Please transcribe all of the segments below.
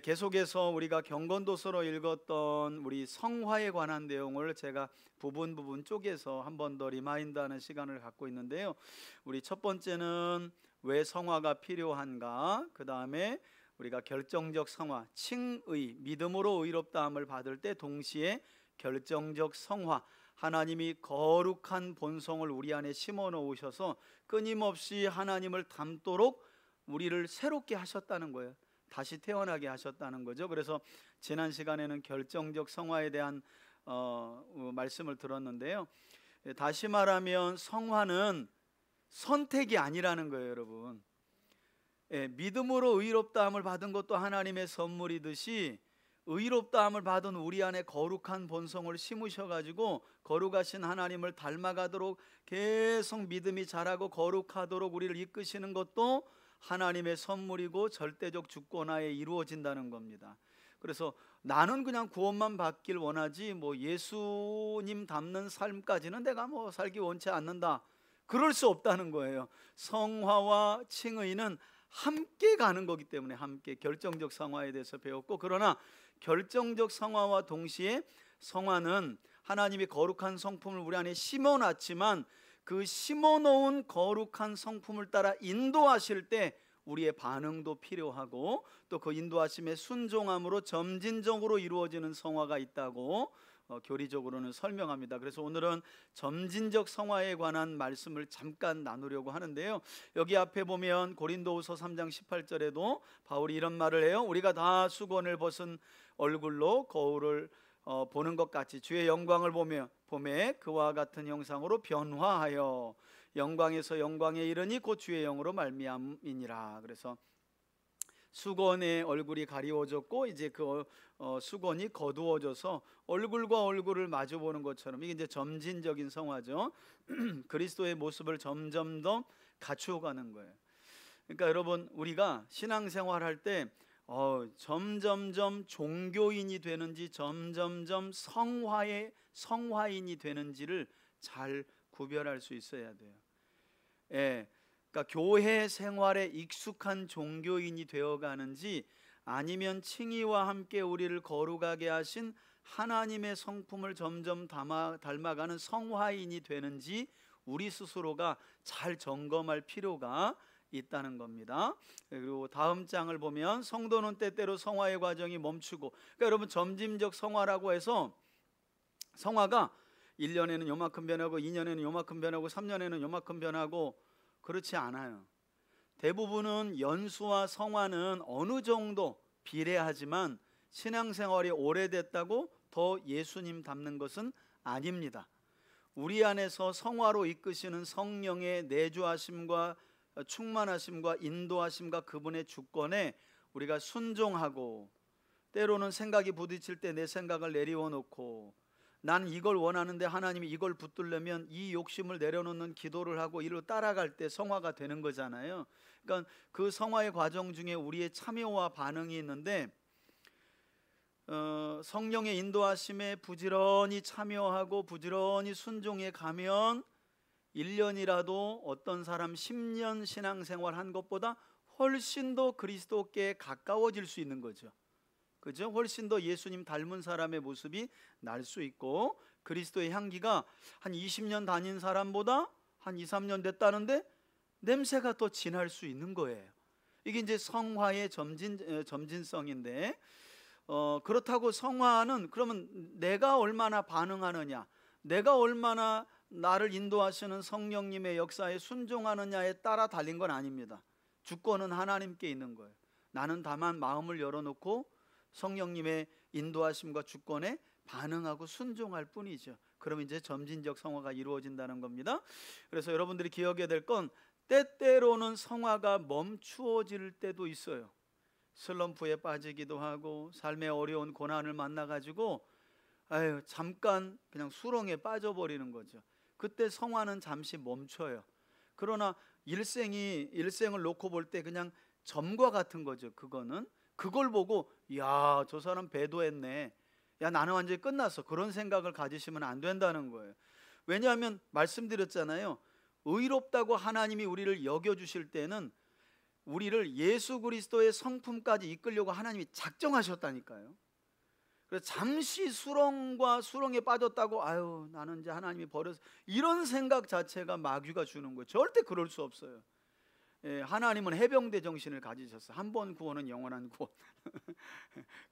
계속해서 우리가 경건도서로 읽었던 우리 성화에 관한 내용을 제가 부분 쪼개서 한 번 더 리마인드하는 시간을 갖고 있는데요. 우리 첫 번째는 왜 성화가 필요한가, 그 다음에 우리가 결정적 성화, 칭의, 믿음으로 의롭다함을 받을 때 동시에 결정적 성화, 하나님이 거룩한 본성을 우리 안에 심어 놓으셔서 끊임없이 하나님을 닮도록 우리를 새롭게 하셨다는 거예요. 다시 태어나게 하셨다는 거죠. 그래서 지난 시간에는 결정적 성화에 대한 말씀을 들었는데요. 다시 말하면 성화는 선택이 아니라는 거예요, 여러분. 믿음으로 의롭다함을 받은 것도 하나님의 선물이듯이 의롭다함을 받은 우리 안에 거룩한 본성을 심으셔가지고 거룩하신 하나님을 닮아가도록 계속 믿음이 자라고 거룩하도록 우리를 이끄시는 것도 하나님의 선물이고 절대적 주권하에 이루어진다는 겁니다. 그래서 나는 그냥 구원만 받길 원하지 뭐 예수님 닮는 삶까지는 내가 뭐 살기 원치 않는다, 그럴 수 없다는 거예요. 성화와 칭의는 함께 가는 거기 때문에 함께 결정적 성화에 대해서 배웠고, 그러나 결정적 성화와 동시에 성화는 하나님이 거룩한 성품을 우리 안에 심어놨지만 그 심어놓은 거룩한 성품을 따라 인도하실 때 우리의 반응도 필요하고 또 그 인도하심의 순종함으로 점진적으로 이루어지는 성화가 있다고 교리적으로는 설명합니다. 그래서 오늘은 점진적 성화에 관한 말씀을 잠깐 나누려고 하는데요. 여기 앞에 보면 고린도후서 3장 18절에도 바울이 이런 말을 해요. 우리가 다 수건을 벗은 얼굴로 거울을 보는 것 같이 주의 영광을 보며 봄에 그와 같은 형상으로 변화하여 영광에서 영광에 이르니 곧 주의 영으로 말미암이니라. 그래서 수건의 얼굴이 가리워졌고 이제 그 수건이 거두어져서 얼굴과 얼굴을 마주 보는 것처럼, 이게 이제 점진적인 성화죠. 그리스도의 모습을 점점 더 갖추어가는 거예요. 그러니까 여러분, 우리가 신앙생활할 때 점점점 종교인이 되는지 점점점 성화인이 되는지를 잘 구별할 수 있어야 돼요. 그러니까 교회 생활에 익숙한 종교인이 되어가는지 아니면 칭의와 함께 우리를 거룩하게 하신 하나님의 성품을 점점 닮아가는 성화인이 되는지 우리 스스로가 잘 점검할 필요가 있다는 겁니다. 그리고 다음 장을 보면 성도는 때때로 성화의 과정이 멈추고, 그러니까 여러분, 점진적 성화라고 해서 성화가 1년에는 요만큼 변하고 2년에는 요만큼 변하고 3년에는 요만큼 변하고 그렇지 않아요. 대부분은 연수와 성화는 어느 정도 비례하지만 신앙생활이 오래됐다고 더 예수님 닮는 것은 아닙니다. 우리 안에서 성화로 이끄시는 성령의 내주하심과 충만하심과 인도하심과 그분의 주권에 우리가 순종하고, 때로는 생각이 부딪힐 때 내 생각을 내리워 놓고 나는 이걸 원하는데 하나님이 이걸 붙들려면 이 욕심을 내려놓는 기도를 하고 이로 따라갈 때 성화가 되는 거잖아요. 그러니까 그 성화의 과정 중에 우리의 참여와 반응이 있는데 성령의 인도하심에 부지런히 참여하고 부지런히 순종해 가면 1년이라도 어떤 사람 10년 신앙생활 한 것보다 훨씬 더 그리스도께 가까워질 수 있는 거죠. 그죠? 훨씬 더 예수님 닮은 사람의 모습이 날 수 있고, 그리스도의 향기가 한 20년 다닌 사람보다 한 2, 3년 됐다는데 냄새가 더 진할 수 있는 거예요. 이게 이제 성화의 점진성인데, 그렇다고 성화는 그러면 내가 얼마나 반응하느냐, 내가 얼마나 나를 인도하시는 성령님의 역사에 순종하느냐에 따라 달린 건 아닙니다. 주권은 하나님께 있는 거예요. 나는 다만 마음을 열어놓고 성령님의 인도하심과 주권에 반응하고 순종할 뿐이죠. 그럼 이제 점진적 성화가 이루어진다는 겁니다. 그래서 여러분들이 기억해야 될 건 때때로는 성화가 멈추어질 때도 있어요. 슬럼프에 빠지기도 하고 삶의 어려운 고난을 만나가지고 잠깐 그냥 수렁에 빠져버리는 거죠. 그때 성화는 잠시 멈춰요. 그러나 일생을 놓고 볼 때 그냥 점과 같은 거죠. 그걸 보고 야, 저 사람 배도했네, 야, 나는 완전히 끝났어, 그런 생각을 가지시면 안 된다는 거예요. 왜냐하면 말씀드렸잖아요. 의롭다고 하나님이 우리를 여겨주실 때는 우리를 예수 그리스도의 성품까지 이끌려고 하나님이 작정하셨다니까요. 그래서 잠시 수렁에 빠졌다고 아유 나는 이제 하나님이 버려서 이런 생각 자체가 마귀가 주는 거예요. 절대 그럴 수 없어요. 하나님은 해병대 정신을 가지셨어요. 한 번 구원은 영원한 구원.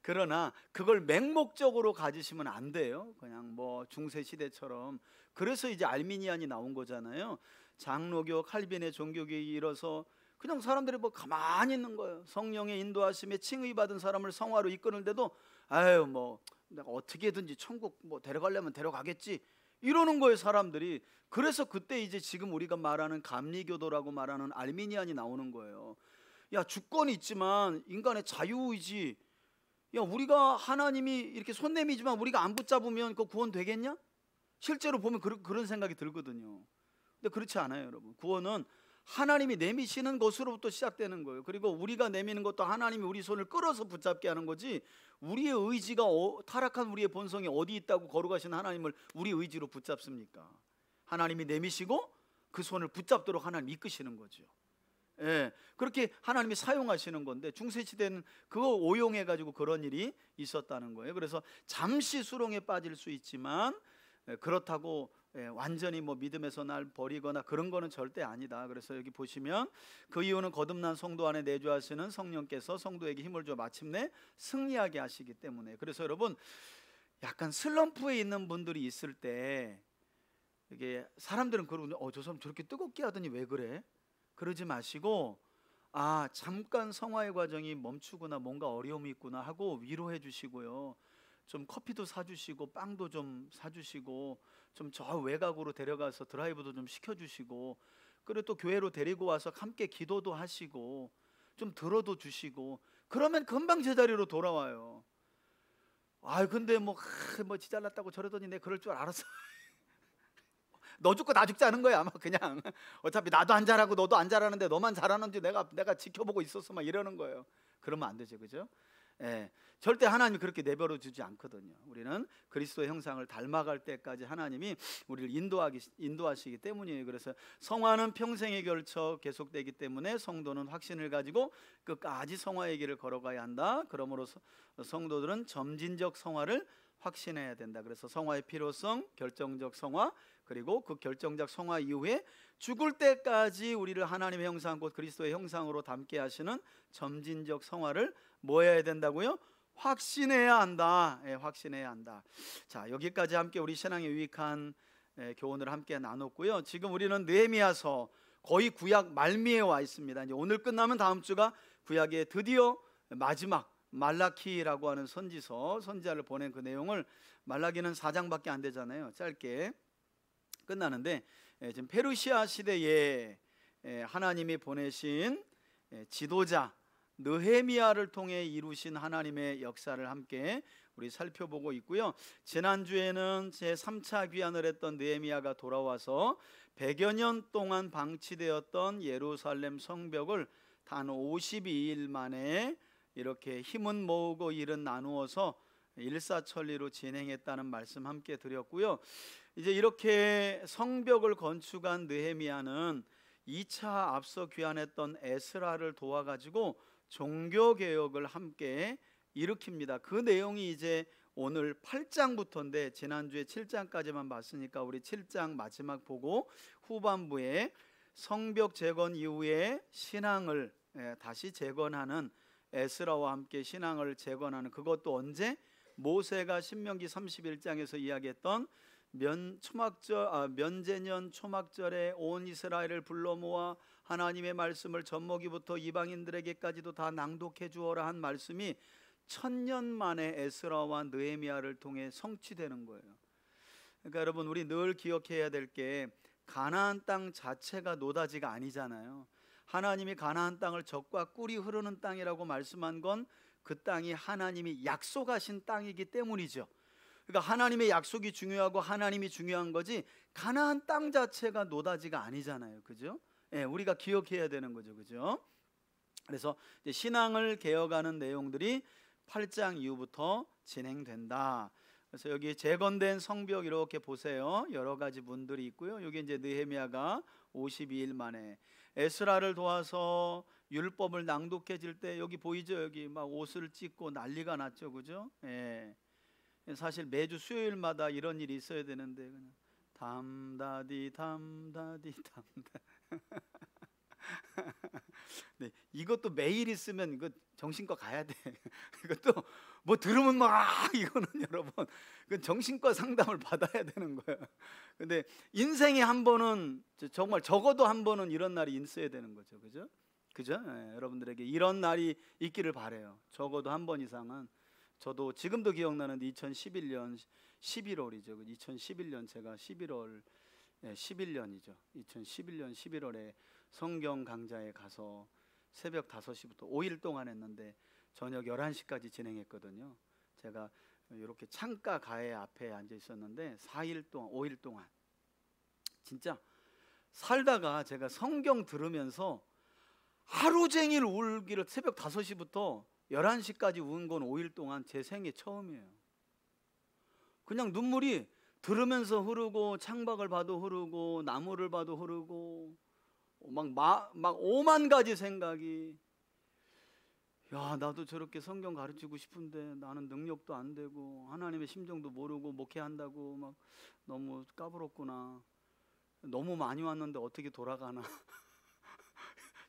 그러나 그걸 맹목적으로 가지시면 안 돼요. 그냥 뭐 중세 시대처럼. 그래서 이제 알미니안이 나온 거잖아요. 장로교, 칼빈의 종교교에 이뤄서 그냥 사람들이 뭐 가만히 있는 거예요. 성령의 인도하심에 칭의받은 사람을 성화로 이끄는데도 아유 뭐 내가 어떻게든지 천국 뭐 데려가려면 데려가겠지 이러는 거예요 사람들이. 그래서 그때 이제 지금 우리가 말하는 감리교도라고 말하는 알미니안이 나오는 거예요. 야 주권이 있지만 인간의 자유의지, 야 우리가 하나님이 이렇게 손 내미지만 우리가 안 붙잡으면 그 구원 되겠냐? 실제로 보면 그런 생각이 들거든요. 근데 그렇지 않아요 여러분. 구원은 하나님이 내미시는 것으로부터 시작되는 거예요. 그리고 우리가 내미는 것도 하나님이 우리 손을 끌어서 붙잡게 하는 거지, 우리의 의지가 타락한 우리의 본성이 어디 있다고 거룩하신 하나님을 우리 의지로 붙잡습니까? 하나님이 내미시고 그 손을 붙잡도록 하나님 이끄시는 거죠. 그렇게 하나님이 사용하시는 건데 중세시대는 그거 오용해가지고 그런 일이 있었다는 거예요. 그래서 잠시 수렁에 빠질 수 있지만 그렇다고 완전히 뭐 믿음에서 날 버리거나 그런 거는 절대 아니다. 그래서 여기 보시면 그 이유는 거듭난 성도 안에 내주하시는 성령께서 성도에게 힘을 줘 마침내 승리하게 하시기 때문에. 그래서 여러분 약간 슬럼프에 있는 분들이 있을 때 이게 사람들은 그러고 저 사람 저렇게 뜨겁게 하더니 왜 그래? 그러지 마시고 아 잠깐 성화의 과정이 멈추구나, 뭔가 어려움이 있구나 하고 위로해 주시고요. 좀 커피도 사주시고 빵도 좀 사주시고 좀 저 외곽으로 데려가서 드라이브도 좀 시켜주시고, 그리고 또 교회로 데리고 와서 함께 기도도 하시고 좀 들어도 주시고 그러면 금방 제자리로 돌아와요. 아 근데 뭐 지잘났다고 저러더니 내가 그럴 줄 알았어. 너 죽고 나 죽지 않은 거야 아마. 그냥 어차피 나도 안 잘하고 너도 안 잘하는데 너만 잘하는지 내가 지켜보고 있었어 막 이러는 거예요. 그러면 안 되죠, 그죠? 절대 하나님이 그렇게 내버려 두지 않거든요. 우리는 그리스도의 형상을 닮아갈 때까지 하나님이 우리를 인도하시기 때문이에요. 그래서 성화는 평생에 걸쳐 계속되기 때문에 성도는 확신을 가지고 끝까지 성화의 길을 걸어가야 한다. 그러므로 성도들은 점진적 성화를 확신해야 된다. 그래서 성화의 필요성, 결정적 성화, 그리고 그 결정적 성화 이후에 죽을 때까지 우리를 하나님의 형상 곧 그리스도의 형상으로 닮게 하시는 점진적 성화를 뭐 해야 된다고요? 확신해야 한다. 확신해야 한다. 자, 여기까지 함께 우리 신앙에 유익한 교훈을 함께 나눴고요. 지금 우리는 느헤미야서 거의 구약 말미에 와 있습니다. 이제 오늘 끝나면 다음 주가 구약의 드디어 마지막 말라키라고 하는 선지자를 보낸 그 내용을, 말라기는 4장밖에 안 되잖아요. 짧게 끝나는데 지금 페르시아 시대에 하나님이 보내신 지도자 느헤미야를 통해 이루신 하나님의 역사를 함께 우리 살펴보고 있고요. 지난주에는 제3차 귀환을 했던 느헤미야가 돌아와서 100여 년 동안 방치되었던 예루살렘 성벽을 단 52일 만에 이렇게 힘은 모으고 일은 나누어서 일사천리로 진행했다는 말씀 함께 드렸고요. 이제 이렇게 성벽을 건축한 느헤미야는 2차 앞서 귀환했던 에스라를 도와가지고 종교개혁을 함께 일으킵니다. 그 내용이 이제 오늘 8장부터인데 지난주에 7장까지만 봤으니까 우리 7장 마지막 보고 후반부에 성벽 재건 이후에 신앙을 다시 재건하는, 에스라와 함께 신앙을 재건하는, 그것도 언제? 모세가 신명기 31장에서 이야기했던 면제년 초막절에 온 이스라엘을 불러 모아 하나님의 말씀을 젖먹이부터 이방인들에게까지도 다 낭독해 주어라 한 말씀이 1000년 만에 에스라와 느헤미야를 통해 성취되는 거예요. 그러니까 여러분 우리 늘 기억해야 될 게 가나안 땅 자체가 노다지가 아니잖아요. 하나님이 가나안 땅을 젖과 꿀이 흐르는 땅이라고 말씀한 건 그 땅이 하나님이 약속하신 땅이기 때문이죠. 그러니까 하나님의 약속이 중요하고 하나님이 중요한 거지 가나안 땅 자체가 노다지가 아니잖아요. 그죠? 우리가 기억해야 되는 거죠. 그죠? 그래서 이제 신앙을 개혁하는 내용들이 8장 이후부터 진행된다. 그래서 여기 재건된 성벽 이렇게 보세요. 여러 가지 문들이 있고요. 여기 이제 느헤미야가 52일 만에 에스라를 도와서 율법을 낭독해질 때 여기 보이죠? 여기 막 옷을 찢고 난리가 났죠, 그죠? 예. 사실 매주 수요일마다 이런 일이 있어야 되는데 그냥 담다디 담다디 담다. 네, 이것도 매일 있으면 이거 정신과 가야 돼. 이것도 뭐 들으면 막 이거는 여러분 그 정신과 상담을 받아야 되는 거야. 근데 인생에 한 번은 정말 적어도 한 번은 이런 날이 있어야 되는 거죠, 그죠? 그죠? 네, 여러분들에게 이런 날이 있기를 바래요. 적어도 한 번 이상은. 저도 지금도 기억나는데 2011년 11월이죠. 2011년 제가 11월 11년이죠. 2011년 11월에 성경 강좌에 가서 새벽 5시부터 5일 동안 했는데 저녁 11시까지 진행했거든요. 제가 이렇게 창가 가해 앞에 앉아 있었는데 4일 동안 5일 동안 진짜 살다가 제가 성경 들으면서 하루 종일 울기를 새벽 5시부터 11시까지 운 건 5일 동안 제 생애 처음이에요. 그냥 눈물이 들으면서 흐르고 창밖을 봐도 흐르고 나무를 봐도 흐르고 막 오만 가지 생각이, 야 나도 저렇게 성경 가르치고 싶은데 나는 능력도 안 되고 하나님의 심정도 모르고 목회한다고 막 너무 까불었구나. 너무 많이 왔는데 어떻게 돌아가나.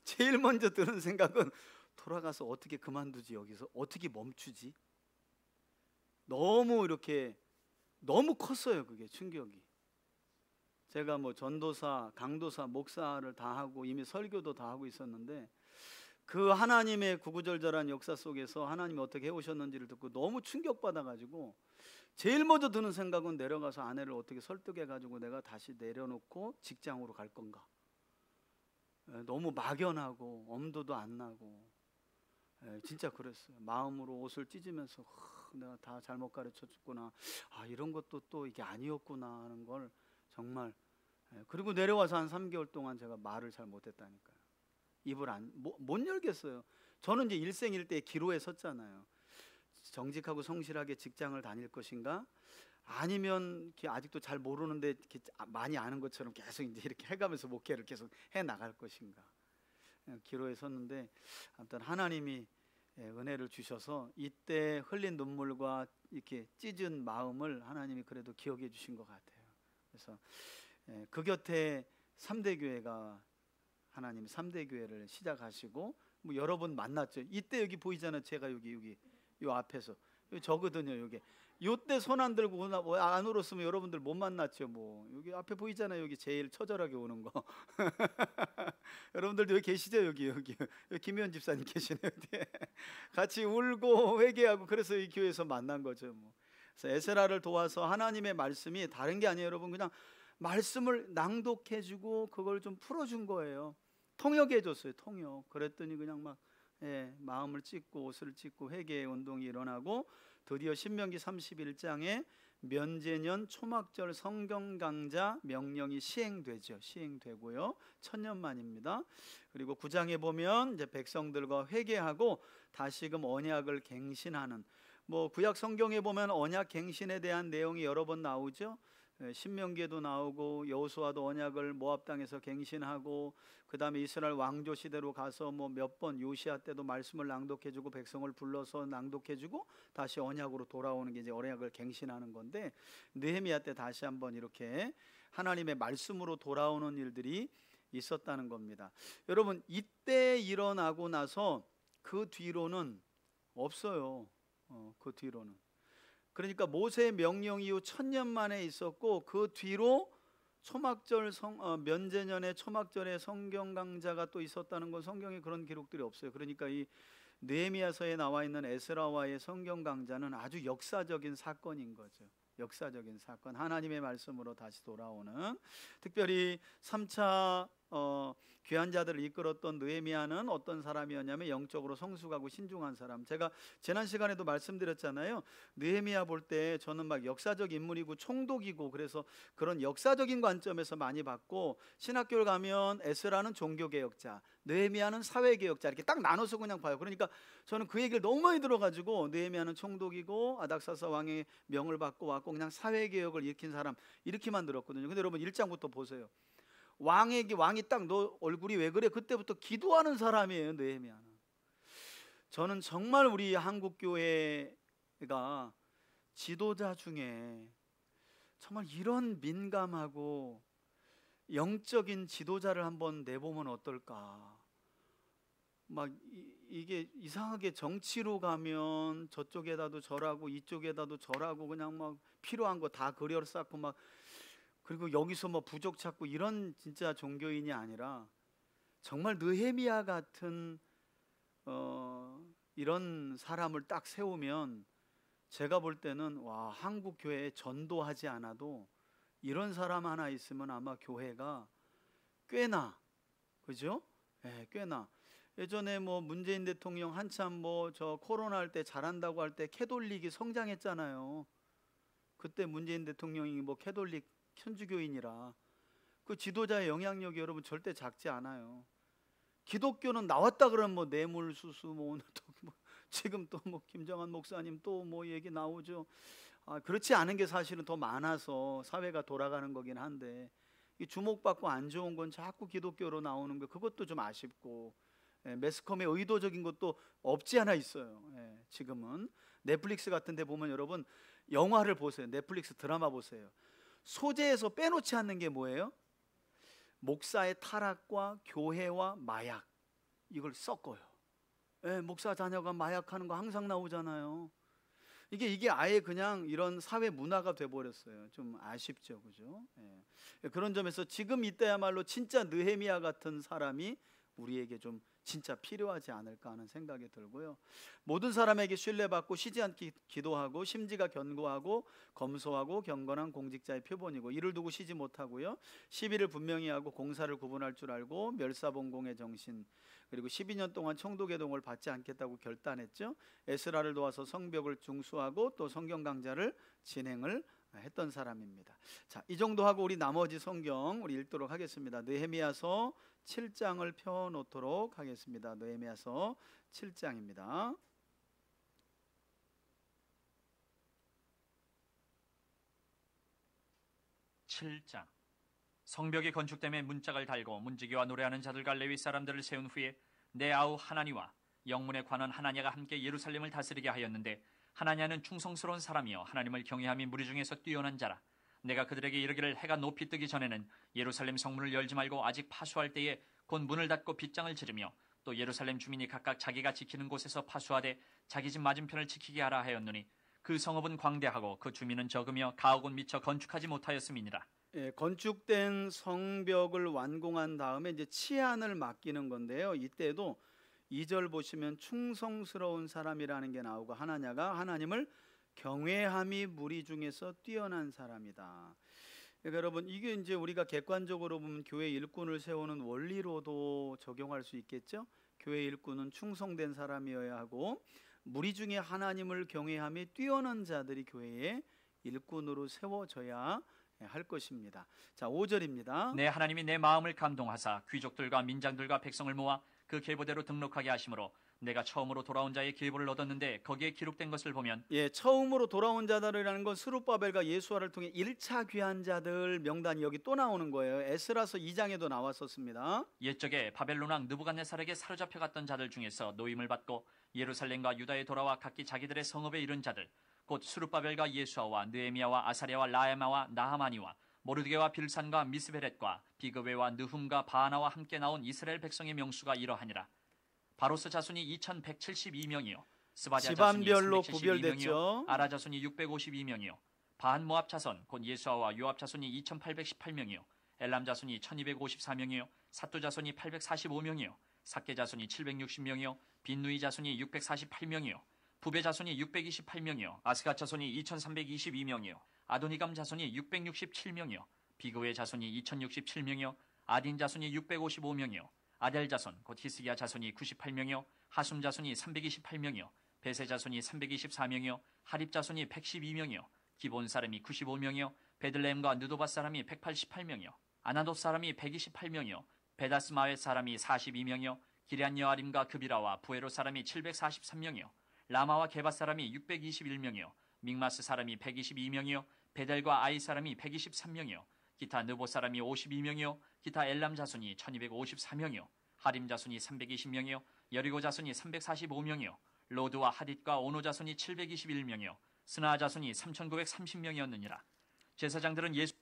제일 먼저 드는 생각은 돌아가서 어떻게 그만두지, 여기서 어떻게 멈추지. 너무 이렇게 너무 컸어요. 그게 충격이. 제가 뭐 전도사, 강도사, 목사를 다 하고 이미 설교도 다 하고 있었는데 그 하나님의 구구절절한 역사 속에서 하나님이 어떻게 해오셨는지를 듣고 너무 충격받아가지고 제일 먼저 드는 생각은 내려가서 아내를 어떻게 설득해가지고 내가 다시 내려놓고 직장으로 갈 건가. 너무 막연하고 엄두도 안 나고 진짜 그랬어요. 마음으로 옷을 찢으면서 내가 다 잘못 가르쳐줬구나, 이런 것도 또 이게 아니었구나 하는 걸 정말. 그리고 내려와서 한 3개월 동안 제가 말을 잘 못했다니까요. 입을 못 열겠어요. 저는 이제 일생일대 기로에 섰잖아요. 정직하고 성실하게 직장을 다닐 것인가, 아니면 아직도 잘 모르는데 많이 아는 것처럼 계속 이제 이렇게 해가면서 목회를 계속 해 나갈 것인가. 기로에 섰는데 아무튼 하나님이 은혜를 주셔서 이때 흘린 눈물과 이렇게 찢은 마음을 하나님이 그래도 기억해 주신 것 같아요. 그래서 그 곁에 3대 교회가 하나님이 3대 교회를 시작하시고 뭐 여러 번 만났죠. 이때 여기 보이잖아요. 제가 여기 요 앞에서 여기 저거든요. 여기 요때 손 안 들고 안 울었으면 여러분들 못 만났죠. 뭐 여기 앞에 보이잖아요. 여기 제일 처절하게 오는 거. 여러분들도 여기 계시죠? 여기 김현 집사님 계시네요. 같이 울고 회개하고 그래서 이 교회에서 만난 거죠. 뭐. 그래서 에스라를 도와서 하나님의 말씀이 다른 게 아니에요, 여러분. 그냥 말씀을 낭독해주고 그걸 좀 풀어준 거예요. 통역해줬어요. 통역. 그랬더니 그냥 막 마음을 찢고 옷을 찢고 회개의 운동이 일어나고 드디어 신명기 31장에 면제년 초막절 성경 강좌 명령이 시행되고요. 1000년 만입니다. 그리고 9장에 보면 이제 백성들과 회개하고 다시금 언약을 갱신하는, 뭐 구약 성경에 보면 언약 갱신에 대한 내용이 여러 번 나오죠. 신명기에도 나오고 여호수아도 언약을 모압 땅에서 갱신하고 그 다음에 이스라엘 왕조 시대로 가서 뭐 몇 번 요시아 때도 말씀을 낭독해주고 백성을 불러서 낭독해주고 다시 언약으로 돌아오는 게 이제 언약을 갱신하는 건데, 느헤미야 때 다시 한번 이렇게 하나님의 말씀으로 돌아오는 일들이 있었다는 겁니다. 여러분 이때 일어나고 나서 그 뒤로는 없어요. 그 뒤로는. 그러니까 모세의 명령 이후 1000년 만에 있었고 그 뒤로 초막절 면제년의 초막절에 성경 강좌가 또 있었다는 건 성경에 그런 기록들이 없어요. 그러니까 이 느헤미야서에 나와 있는 에스라와의 성경 강좌는 아주 역사적인 사건인 거죠. 역사적인 사건, 하나님의 말씀으로 다시 돌아오는, 특별히 3차 귀한 자들을 이끌었던 느헤미야는 어떤 사람이었냐면 영적으로 성숙하고 신중한 사람. 제가 지난 시간에도 말씀드렸잖아요. 느헤미야 볼 때 저는 막 역사적 인물이고 총독이고 그래서 그런 역사적인 관점에서 많이 봤고, 신학교를 가면 에스라는 종교개혁자, 느헤미야는 사회개혁자 이렇게 딱 나눠서 그냥 봐요. 그러니까 저는 그 얘기를 너무 많이 들어가지고 느헤미야는 총독이고 아닥사스 왕의 명을 받고 왔고 그냥 사회개혁을 일으킨 사람 이렇게만 들었거든요. 근데 여러분 1장부터 보세요. 왕이 딱 너 얼굴이 왜 그래? 그때부터 기도하는 사람이에요, 느헤미야는. 저는 정말 우리 한국 교회가 지도자 중에 정말 이런 민감하고 영적인 지도자를 한번 내보면 어떨까? 막 이게 이상하게 정치로 가면 저쪽에다도 절하고 이쪽에다도 절하고 그냥 막 필요한 거 다 그려 쌓고 막, 그리고 여기서 뭐 부족 찾고 이런 진짜 종교인이 아니라 정말 느헤미야 같은 이런 사람을 딱 세우면 제가 볼 때는 와, 한국 교회에 전도하지 않아도 이런 사람 하나 있으면 아마 교회가 꽤나, 그죠? 네, 꽤나. 예전에 뭐 문재인 대통령 한참 뭐 저 코로나 할 때 잘한다고 할 때 캐톨릭이 성장했잖아요. 그때 문재인 대통령이 뭐 캐톨릭 천주교인이라 그 지도자의 영향력이 여러분 절대 작지 않아요. 기독교는 나왔다 그러면 뭐 뇌물수수 뭐 오늘 또 뭐 지금 또 뭐 김정한 목사님 또 뭐 얘기 나오죠. 그렇지 않은 게 사실은 더 많아서 사회가 돌아가는 거긴 한데, 이 주목받고 안 좋은 건 자꾸 기독교로 나오는 거, 그것도 좀 아쉽고, 매스컴의 의도적인 것도 없지 않아 있어요. 지금은 넷플릭스 같은 데 보면 여러분 영화를 보세요. 넷플릭스 드라마 보세요. 소재에서 빼놓지 않는 게 뭐예요? 목사의 타락과 교회와 마약, 이걸 섞어요. 목사 자녀가 마약하는 거 항상 나오잖아요. 이게 아예 그냥 이런 사회 문화가 돼버렸어요. 좀 아쉽죠, 그죠? 그런 점에서 지금 이때야말로 진짜 느헤미야 같은 사람이 우리에게 좀 진짜 필요하지 않을까 하는 생각이 들고요. 모든 사람에게 신뢰받고 쉬지 않게 기도하고 심지가 견고하고 검소하고 경건한 공직자의 표본이고, 이를 두고 쉬지 못하고요. 시비를 분명히 하고 공사를 구분할 줄 알고 멸사봉공의 정신, 그리고 12년 동안 총독의 동을 받지 않겠다고 결단했죠. 에스라를 도와서 성벽을 중수하고 또 성경 강좌를 진행을 했던 사람입니다. 자, 이 정도 하고 우리 나머지 성경 우리 읽도록 하겠습니다. 느헤미야서 7장을 펴 놓도록 하겠습니다. 느헤미야서 7장입니다. 성벽이 건축됨에 문짝을 달고 문지기와 노래하는 자들과 레위 사람들을 세운 후에 내 아우 하나니와 영문에 관한 하나냐가 함께 예루살렘을 다스리게 하였는데, 하나냐는 충성스러운 사람이요 하나님을 경외함이 무리 중에서 뛰어난 자라. 내가 그들에게 이르기를 해가 높이 뜨기 전에는 예루살렘 성문을 열지 말고 아직 파수할 때에 곧 문을 닫고 빗장을 지르며 또 예루살렘 주민이 각각 자기가 지키는 곳에서 파수하되 자기 집 맞은편을 지키게 하라 하였노니, 그 성읍은 광대하고 그 주민은 적으며 가옥은 미처 건축하지 못하였음이니라. 건축된 성벽을 완공한 다음에 이제 치안을 맡기는 건데요. 이때도 2절 보시면 충성스러운 사람이라는 게 나오고, 하나냐가 하나님을 경외함이 무리 중에서 뛰어난 사람이다. 그러니까 여러분 이게 이제 우리가 객관적으로 보면 교회 일꾼을 세우는 원리로도 적용할 수 있겠죠. 교회 일꾼은 충성된 사람이어야 하고 무리 중에 하나님을 경외함이 뛰어난 자들이 교회의 일꾼으로 세워져야 할 것입니다. 자, 5절입니다. 내 하나님이 내 마음을 감동하사 귀족들과 민장들과 백성을 모아 그 계보대로 등록하게 하심으로 내가 처음으로 돌아온 자의 계보를 얻었는데, 거기에 기록된 것을 보면 처음으로 돌아온 자들이라는 건 스룹바벨과 예수아를 통해 1차 귀한 자들 명단이 여기 또 나오는 거예요. 에스라서 2장에도 나왔었습니다. 옛적에 바벨론 왕 느부갓네살에게 사로잡혀 갔던 자들 중에서 노임을 받고 예루살렘과 유다에 돌아와 각기 자기들의 성읍에 이른 자들, 곧 스룹바벨과 예수아와 느헤미야와 아사랴와 라에마와 나하마니와 모르드게와 빌산과 미스베렛과 비그웨와 느훔과 바하나와 함께 나온 이스라엘 백성의 명수가 이러하니라. 바로스 자손이 2172명이요 스바디아 자손이 집안별로 372명이요 구별됐죠. 아라 자손이 652명이요 반 모압 자손 곧 예수아와 요압 자손이 2818명이요 엘람 자손이 1254명이요 사또 자손이 845명이요 삭게 자손이 760명이요 빈누이 자손이 648명이요 부베 자손이 628명이요 아스가 자손이 2322명이요 아도니감 자손이 667명이요 비그웨 자손이 2067명이요 아딘 자손이 655명이요 아델 자손 곧 히스기야 자손이 98명이요 하숨 자손이 328명이요 베세 자손이 324명이요 하립 자손이 112명이요 기본 사람이 95명이요 베들레헴과 느도바 사람이 188명이요 아나돗 사람이 128명이요 베다스마웻 사람이 42명이요 기럇 여아림과 그비라와 부에로 사람이 743명이요 라마와 게바 사람이 621명이요 믹마스 사람이 122명이요 베델과 아이 사람이 123명이요 기타 느보 사람이 52명이요 기타 엘람 자손이 1254명이요 하림 자손이 320명이요 여리고 자손이 345명이요 로드와 하딧과 오노 자손이 721명이요 스나 자손이 3930명이었느니라. 제사장들은 예수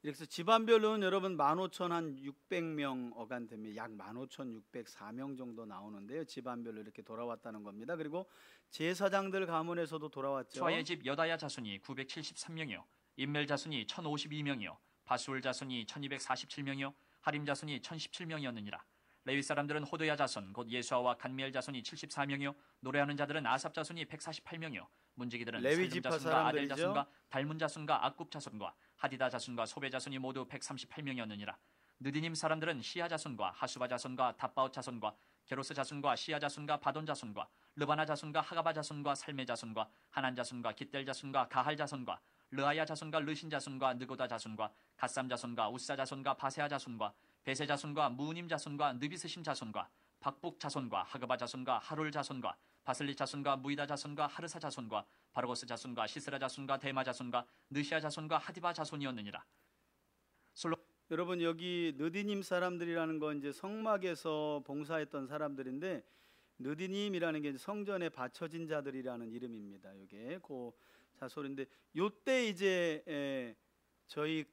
이렇게 해서 집안별로는 여러분 15,600명 어간됩니다. 약 15,604명 정도 나오는데요. 집안별로 이렇게 돌아왔다는 겁니다. 그리고 제사장들 가문에서도 돌아왔죠. 수아의 집 여다야 자손이 973명이요 임멜 자손이 1052명이요 바수울 자손이 1247명이요 하림 자손이 1017명이었느니라. 레위 사람들은 호도야 자손 곧 예수아와 간미엘 자손이 74명이요 노래하는 자들은 아삽 자손이 148명이요 문지기들은 레위 살름 지파 자손과 아델 사람들이죠. 자손과 달문 자손과 악굽 자손과 하디다 자손과 소베 자손이 모두 138명이었느니라. 느디님 사람들은 시야 자손과 하수바 자손과 답바옷 자손과 게로스 자손과 시야 자손과 바돈 자손과 르바나 자손과 하가바 자손과 살메 자손과 하난 자손과 깃델 자손과 가할 자손과 르아야 자손과 르신 자손과 느고다 자손과 갓삼 자손과 우사 자손과 바세아 자손과 베세 자손과 무님 자손과 느비스심 자손과 박북 자손과 하그바 자손과 하룰 자손과 바슬리 자손과 무이다 자손과 하르사 자손과 바르고스 자손과 시스라 자손과 데마 자손과 느시아 자손과 하디바 자손이었느니라. 여러분 여기 느디님 사람들이라는 건 이제 성막에서 봉사했던 사람들인데 느디님이라는 게 이제 성전에 바쳐진 자들이라는 이름입니다. 이게 그 자손인데 요때 이제 저희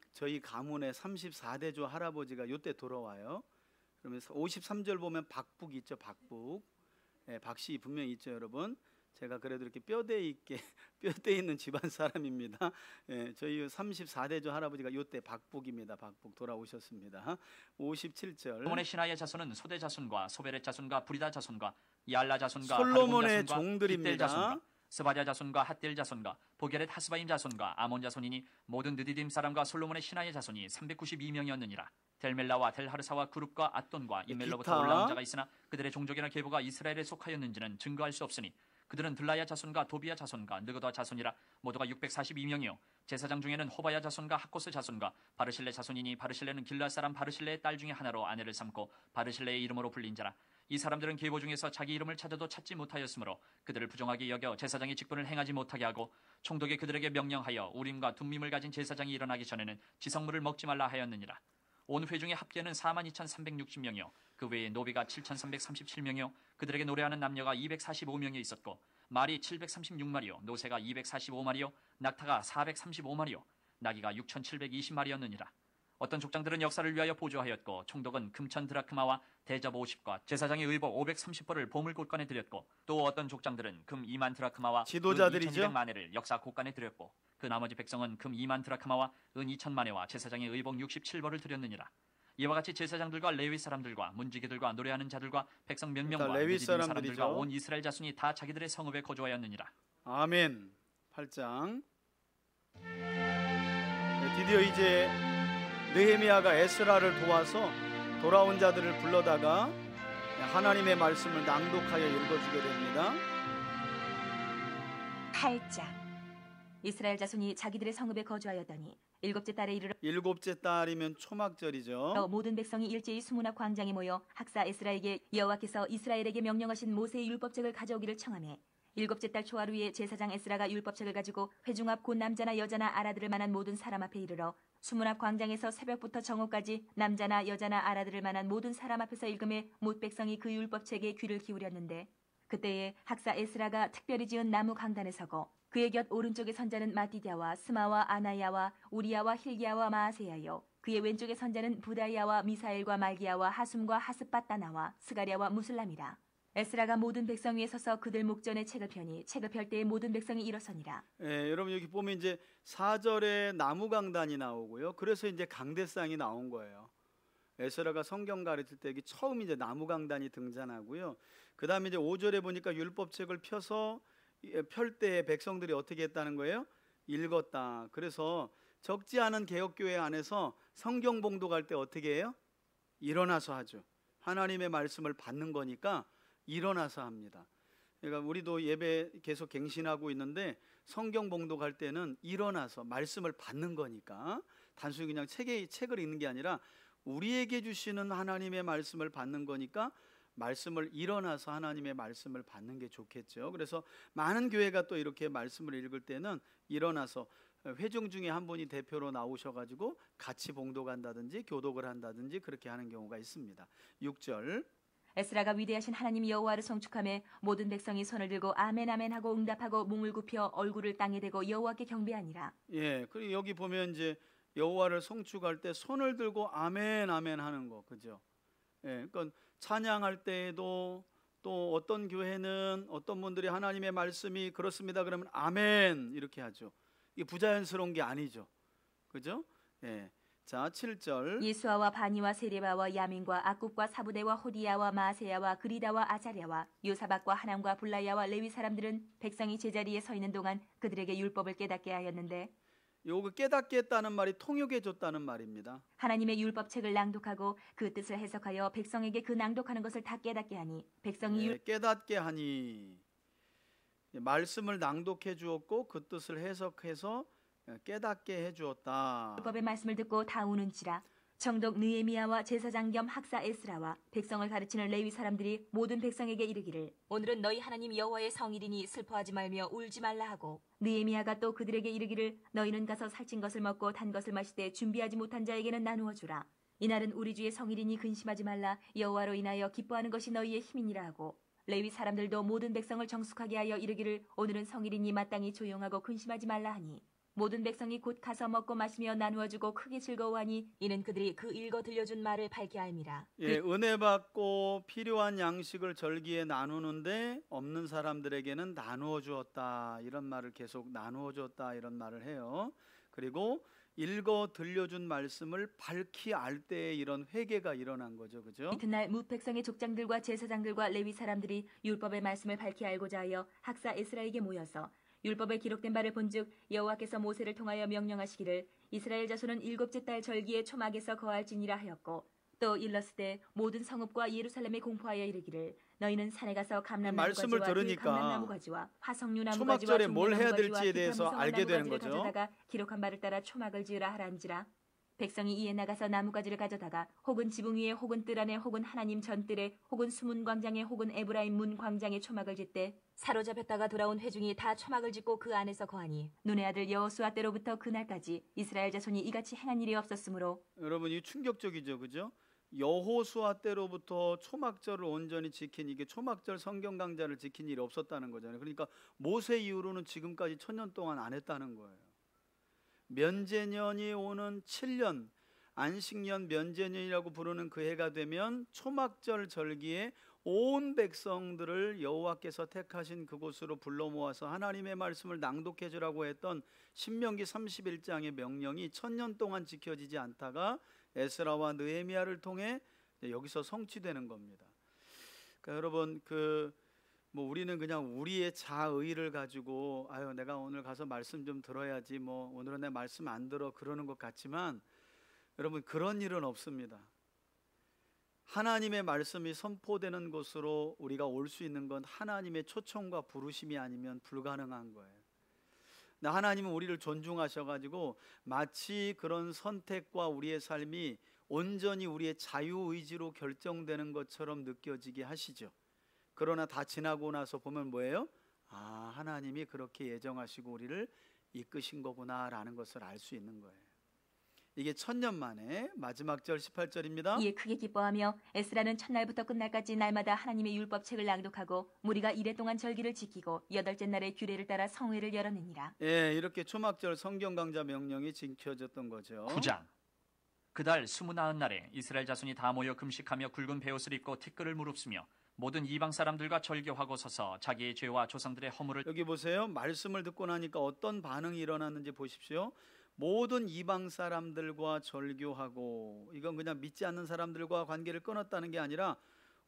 가문의 34대조 할아버지가 요때 돌아와요. 그러면서 53절 보면 박북 있죠. 박북. 박씨 분명히 있죠, 여러분. 제가 그래도 이렇게 뼈대 있는 집안 사람입니다. 저희 34대조 할아버지가 요때 박북입니다. 박북 돌아오셨습니다. 57절. 솔로몬의 신하의 자손은 소대 자손과 소베렛 자손과 부리다 자손과 야알라 자손과 솔로몬의 바르곤 자손과 깃델 자손과 종들입니다. 스바랴 자손과 핫델 자손과 보게렛 하스바임 자손과 아몬 자손이니 모든 느디딤 사람과 솔로몬의 신하의 자손이 392명이었느니라. 델멜라와 델하르사와 그룹과 앗돈과 이멜로부터 기타. 올라온 자가 있으나 그들의 종족이나 계보가 이스라엘에 속하였는지는 증거할 수 없으니 그들은 들라야 자손과 도비야 자손과 느그다 자손이라 모두가 642명이요 제사장 중에는 호바야 자손과 하코스 자손과 바르실레 자손이니 바르실레는 길라 사람 바르실레의 딸 중에 하나로 아내를 삼고 바르실레의 이름으로 불린 자라. 이 사람들은 계보 중에서 자기 이름을 찾아도 찾지 못하였으므로 그들을 부정하게 여겨 제사장의 직분을 행하지 못하게 하고 총독이 그들에게 명령하여 우림과 둠밈을 가진 제사장이 일어나기 전에는 지성물을 먹지 말라 하였느니라. 온 회중의 합계는 42,360명이요 그 외에 노비가 7,337명이요 그들에게 노래하는 남녀가 245명이 있었고 말이 736마리요 노새가 245마리요 낙타가 435마리요 나귀가 6,720마리였느니라. 어떤 족장들은 역사를 위하여 보조하였고 총독은 금천 드라크마와 대접 50과 제사장의 의복 530벌을 보물 곳간에 드렸고 또 어떤 족장들은 금 2만 드라크마와 지도자들이죠. 은 2,200만회를 역사 곳간에 드렸고 그 나머지 백성은 금 2만 드라크마와 은 2,000만회와 제사장의 의복 67벌을 드렸느니라. 이와 같이 제사장들과 레위 사람들과 문지기들과 노래하는 자들과 백성 몇 명과 레위 느디딤 사람들과 사람들이죠. 온 이스라엘 자손이 다 자기들의 성읍에 거주하였느니라. 아멘. 8장. 드디어 이제 느헤미야가 에스라를 도와서 돌아온 자들을 불러다가 하나님의 말씀을 낭독하여 읽어주게 됩니다. 8장. 이스라엘 자손이 자기들의 성읍에 거주하였더니 일곱째 달에 이르러 일곱째 달이면 초막절이죠. 모든 백성이 일제히 수문학 광장에 모여 학사 에스라에게 여호와께서 이스라엘에게 명령하신 모세의 율법책을 가져오기를 청하매 일곱째 달 초하루에 제사장 에스라가 율법책을 가지고 회중 앞 곧 남자나 여자나 알아들을 만한 모든 사람 앞에 이르러 수문 앞 광장에서 새벽부터 정오까지 남자나 여자나 알아들을 만한 모든 사람 앞에서 읽음에 못 백성이 그 율법책에 귀를 기울였는데 그때에 학사 에스라가 특별히 지은 나무 강단에 서고 그의 곁 오른쪽의 선자는 마띠디아와 스마와 아나야와 우리야와 힐기야와 마아세야요 그의 왼쪽의 선자는 부다야와 미사엘과 말기야와 하숨과 하스바따나와 스가랴와 무슬람이라. 에스라가 모든 백성 위에 서서 그들 목전에 책을 펴니 책을 펼 때에 모든 백성이 일어서니라. 여러분 여기 보면 이제 4절에 나무 강단이 나오고요. 그래서 이제 강대상이 나온 거예요. 에스라가 성경 가르칠 때 처음 이제 나무 강단이 등장하고요. 그 다음에 이제 5절에 보니까 율법책을 펴서 펼 때 백성들이 어떻게 했다는 거예요? 읽었다. 그래서 적지 않은 개혁교회 안에서 성경 봉독할 때 어떻게 해요? 일어나서 하죠. 하나님의 말씀을 받는 거니까 일어나서 합니다. 그러니까 우리도 예배 계속 갱신하고 있는데 성경 봉독할 때는 일어나서 말씀을 받는 거니까 단순히 그냥 책을 읽는 게 아니라 우리에게 주시는 하나님의 말씀을 받는 거니까 말씀을 일어나서 하나님의 말씀을 받는 게 좋겠죠. 그래서 많은 교회가 또 이렇게 말씀을 읽을 때는 일어나서 회중 중에 한 분이 대표로 나오셔가지고 같이 봉독한다든지 교독을 한다든지 그렇게 하는 경우가 있습니다. 6절 에스라가 위대하신 하나님 여호와를 송축하며 모든 백성이 손을 들고 아멘 아멘 하고 응답하고 몸을 굽혀 얼굴을 땅에 대고 여호와께 경배하니라. 예, 그리고 여기 보면 이제 여호와를 송축할 때 손을 들고 아멘 아멘 하는 거, 그죠? 예, 그러니까 찬양할 때에도 또 어떤 교회는 어떤 분들이 하나님의 말씀이 그렇습니다 그러면 아멘 이렇게 하죠. 이게 부자연스러운 게 아니죠, 그죠? 예. 자, 7절 예수아와 바니와 세레바와 야민과 악굽과 사부대와 호디야와 마세야와 그리다와 아자랴와 요사박과 하남과 블라야와 레위 사람들은 백성이 제자리에 서 있는 동안 그들에게 율법을 깨닫게 하였는데 요거 깨닫게 했다는 말이 통역해 줬다는 말입니다. 하나님의 율법책을 낭독하고 그 뜻을 해석하여 백성에게 그 낭독하는 것을 다 깨닫게 하니 백성이 네, 깨닫게 하니 말씀을 낭독해 주었고 그 뜻을 해석해서 깨닫게 해 주었다. 율법의 말씀을 듣고 다 우는지라. 정독 느헤미야와 제사장 겸 학사 에스라와 백성을 가르치는 레위 사람들이 모든 백성에게 이르기를 오늘은 너희 하나님 여호와의 성일이니 슬퍼하지 말며 울지 말라 하고 느헤미야가 또 그들에게 이르기를 너희는 가서 살찐 것을 먹고 단 것을 마실 때 준비하지 못한 자에게는 나누어 주라. 이날은 우리 주의 성일이니 근심하지 말라. 여호와로 인하여 기뻐하는 것이 너희의 힘이니라 하고 레위 사람들도 모든 백성을 정숙하게 하여 이르기를 오늘은 성일이니 마땅히 조용하고 근심하지 말라 하니 모든 백성이 곧 가서 먹고 마시며 나누어주고 크게 즐거워하니 이는 그들이 그 읽어 들려준 말을 밝게 알미라. 예, 은혜 받고 필요한 양식을 절기에 나누는데 없는 사람들에게는 나누어 주었다. 이런 말을 계속 나누어 줬다 이런 말을 해요. 그리고 읽어 들려준 말씀을 밝히 알 때에 이런 회개가 일어난 거죠, 그죠? 이튿날 무 백성의 족장들과 제사장들과 레위 사람들이 율법의 말씀을 밝히 알고자 하여 학사 에스라에게 모여서 율법에 기록된 바를 본즉 여호와께서 모세를 통하여 명령하시기를 이스라엘 자손은 일곱째 달 절기에 초막에서 거할지니라 하였고 또 일렀으되 모든 성읍과 예루살렘에 공포하여 이르기를 너희는 산에 가서 감람나무 말씀을 가지와 들으니까 감람나무 가지와 화석류나무 초막절에 가지와 뭘 해야 종려나무 가지와 될지에 대해서 기타 무성한 알게 나무 되는 가지를 거죠. 가져다가 기록한 바를 따라 초막을 지으라 하란지라. 백성이 이에 나가서 나무가지를 가져다가 혹은 지붕 위에 혹은 뜰 안에 혹은 하나님 전뜰에 혹은 수문 광장에 혹은 에브라임 문 광장에 초막을 짓되 사로잡혔다가 돌아온 회중이 다 초막을 짓고 그 안에서 거하니 눈의 아들 여호수아 때로부터 그날까지 이스라엘 자손이 이같이 행한 일이 없었으므로. 여러분 이 충격적이죠, 그죠? 여호수아 때로부터 초막절을 온전히 지킨 이게 초막절 성경 강좌를 지킨 일이 없었다는 거잖아요. 그러니까 모세 이후로는 지금까지 1000년 동안 안 했다는 거예요. 면제년이 오는 7년 안식년 면제년이라고 부르는 그 해가 되면 초막절 절기에 온 백성들을 여호와께서 택하신 그곳으로 불러 모아서 하나님의 말씀을 낭독해 주라고 했던 신명기 31장의 명령이 1000년 동안 지켜지지 않다가 에스라와 느헤미야를 통해 여기서 성취되는 겁니다. 그러니까 여러분 우리는 그냥 우리의 자의를 가지고 아유 내가 오늘 가서 말씀 좀 들어야지 뭐 오늘은 내 말씀 안 들어 그러는 것 같지만 여러분 그런 일은 없습니다. 하나님의 말씀이 선포되는 곳으로 우리가 올 수 있는 건 하나님의 초청과 부르심이 아니면 불가능한 거예요. 하나님은 우리를 존중하셔가지고 마치 그런 선택과 우리의 삶이 온전히 우리의 자유의지로 결정되는 것처럼 느껴지게 하시죠. 그러나 다 지나고 나서 보면 뭐예요? 아, 하나님이 그렇게 예정하시고 우리를 이끄신 거구나라는 것을 알 수 있는 거예요. 이게 1000년 만에 마지막 절 18절입니다. 이에 크게 기뻐하며 에스라는 첫날부터 끝날까지 날마다 하나님의 율법책을 낭독하고 무리가 이레 동안 절기를 지키고 여덟째 날에 규례를 따라 성회를 열어내니라. 예, 이렇게 초막절 성경 강좌 명령이 지켜졌던 거죠. 9장 그달 29날에 이스라엘 자손이 다 모여 금식하며 굵은 베옷을 입고 티끌을 무릅쓰며 모든 이방 사람들과 절교하고 서서 자기의 죄와 조상들의 허물을. 여기 보세요. 말씀을 듣고 나니까 어떤 반응이 일어났는지 보십시오. 모든 이방 사람들과 절교하고, 이건 그냥 믿지 않는 사람들과 관계를 끊었다는 게 아니라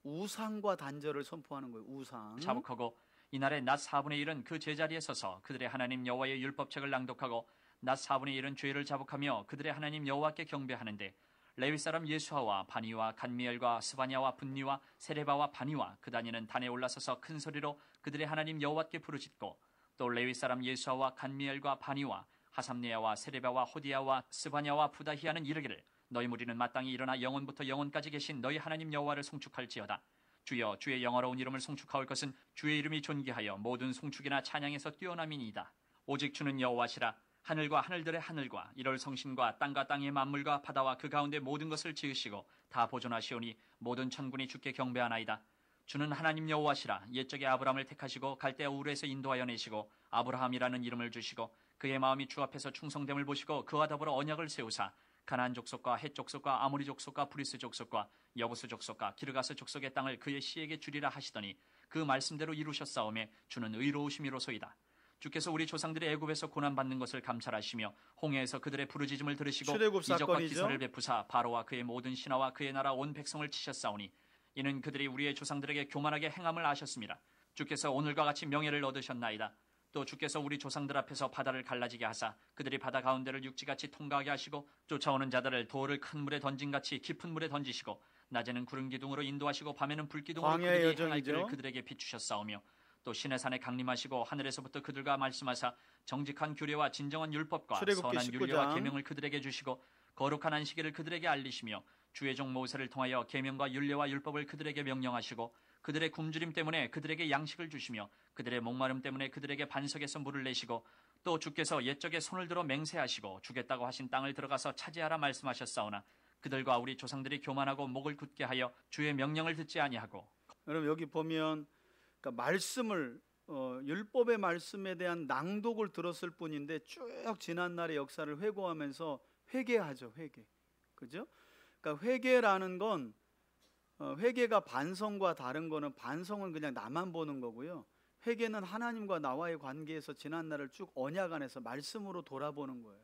우상과 단절을 선포하는 거예요. 우상. 자복하고 이날에 낮 4분의 1은 그 제자리에 서서 그들의 하나님 여호와의 율법책을 낭독하고 낮 4분의 1은 죄를 자복하며 그들의 하나님 여호와께 경배하는데 레위 사람 예수아와 바니와 간미엘과 스바냐와 분니와 세레바와 바니와 그 다니는 단에 올라서서 큰 소리로 그들의 하나님 여호와께 부르짖고 또 레위 사람 예수아와 간미엘과 바니와 하삼네아와 세레바와 호디야와 스바냐와 부다히야는 이르기를 너희 무리는 마땅히 일어나 영원부터 영원까지 계신 너희 하나님 여호와를 송축할지어다. 주여 주의 영화로운 이름을 송축하올 것은 주의 이름이 존귀하여 모든 송축이나 찬양에서 뛰어남이니이다. 오직 주는 여호와시라. 하늘과 하늘들의 하늘과 이럴 성신과 땅과 땅의 만물과 바다와 그 가운데 모든 것을 지으시고 다 보존하시오니 모든 천군이 주께 경배하나이다. 주는 하나님 여호와시라. 옛적에 아브라함을 택하시고 갈대아 우르에서 인도하여 내시고 아브라함이라는 이름을 주시고 그의 마음이 주 앞에서 충성됨을 보시고 그와 더불어 언약을 세우사 가나안 족속과 헷 족속과 아모리 족속과 브리스 족속과 여부스 족속과 기르가스 족속의 땅을 그의 씨에게 주리라 하시더니 그 말씀대로 이루셨사오매 주는 의로우심이로소이다. 주께서 우리 조상들의 애굽에서 고난받는 것을 감찰하시며 홍해에서 그들의 부르짖음을 들으시고 출애굽 이적과 사건이죠. 기사를 베푸사 바로와 그의 모든 신하와 그의 나라 온 백성을 치셨사오니 이는 그들이 우리의 조상들에게 교만하게 행함을 아셨습니다. 주께서 오늘과 같이 명예를 얻으셨나이다. 또 주께서 우리 조상들 앞에서 바다를 갈라지게 하사 그들이 바다 가운데를 육지같이 통과하게 하시고 쫓아오는 자들을 돌을 큰 물에 던진같이 깊은 물에 던지시고 낮에는 구름 기둥으로 인도하시고 밤에는 불 기둥으로 광야의 그들이 행할 여정이죠. 길을 그들에게 비추셨사오며 또 신의 산에 강림하시고 하늘에서부터 그들과 말씀하사 정직한 규례와 진정한 율법과 출애굽기 선한 19장. 윤리와 계명을 그들에게 주시고 거룩한 안식일을 그들에게 알리시며 주의 종 모세를 통하여 계명과 율례와 율법을 그들에게 명령하시고 그들의 굶주림 때문에 그들에게 양식을 주시며 그들의 목마름 때문에 그들에게 반석에서 물을 내시고 또 주께서 옛적에 손을 들어 맹세하시고 주겠다고 하신 땅을 들어가서 차지하라 말씀하셨사오나 그들과 우리 조상들이 교만하고 목을 굳게 하여 주의 명령을 듣지 아니하고 여러분 여기 보면 그러니까 말씀을 율법의 말씀에 대한 낭독을 들었을 뿐인데 쭉 지난 날의 역사를 회고하면서 회개하죠. 회개. 그죠? 그러니까 회개라는 건 회개가 반성과 다른 거는 반성은 그냥 나만 보는 거고요. 회개는 하나님과 나와의 관계에서 지난 날을 쭉 언약 안에서 말씀으로 돌아보는 거예요.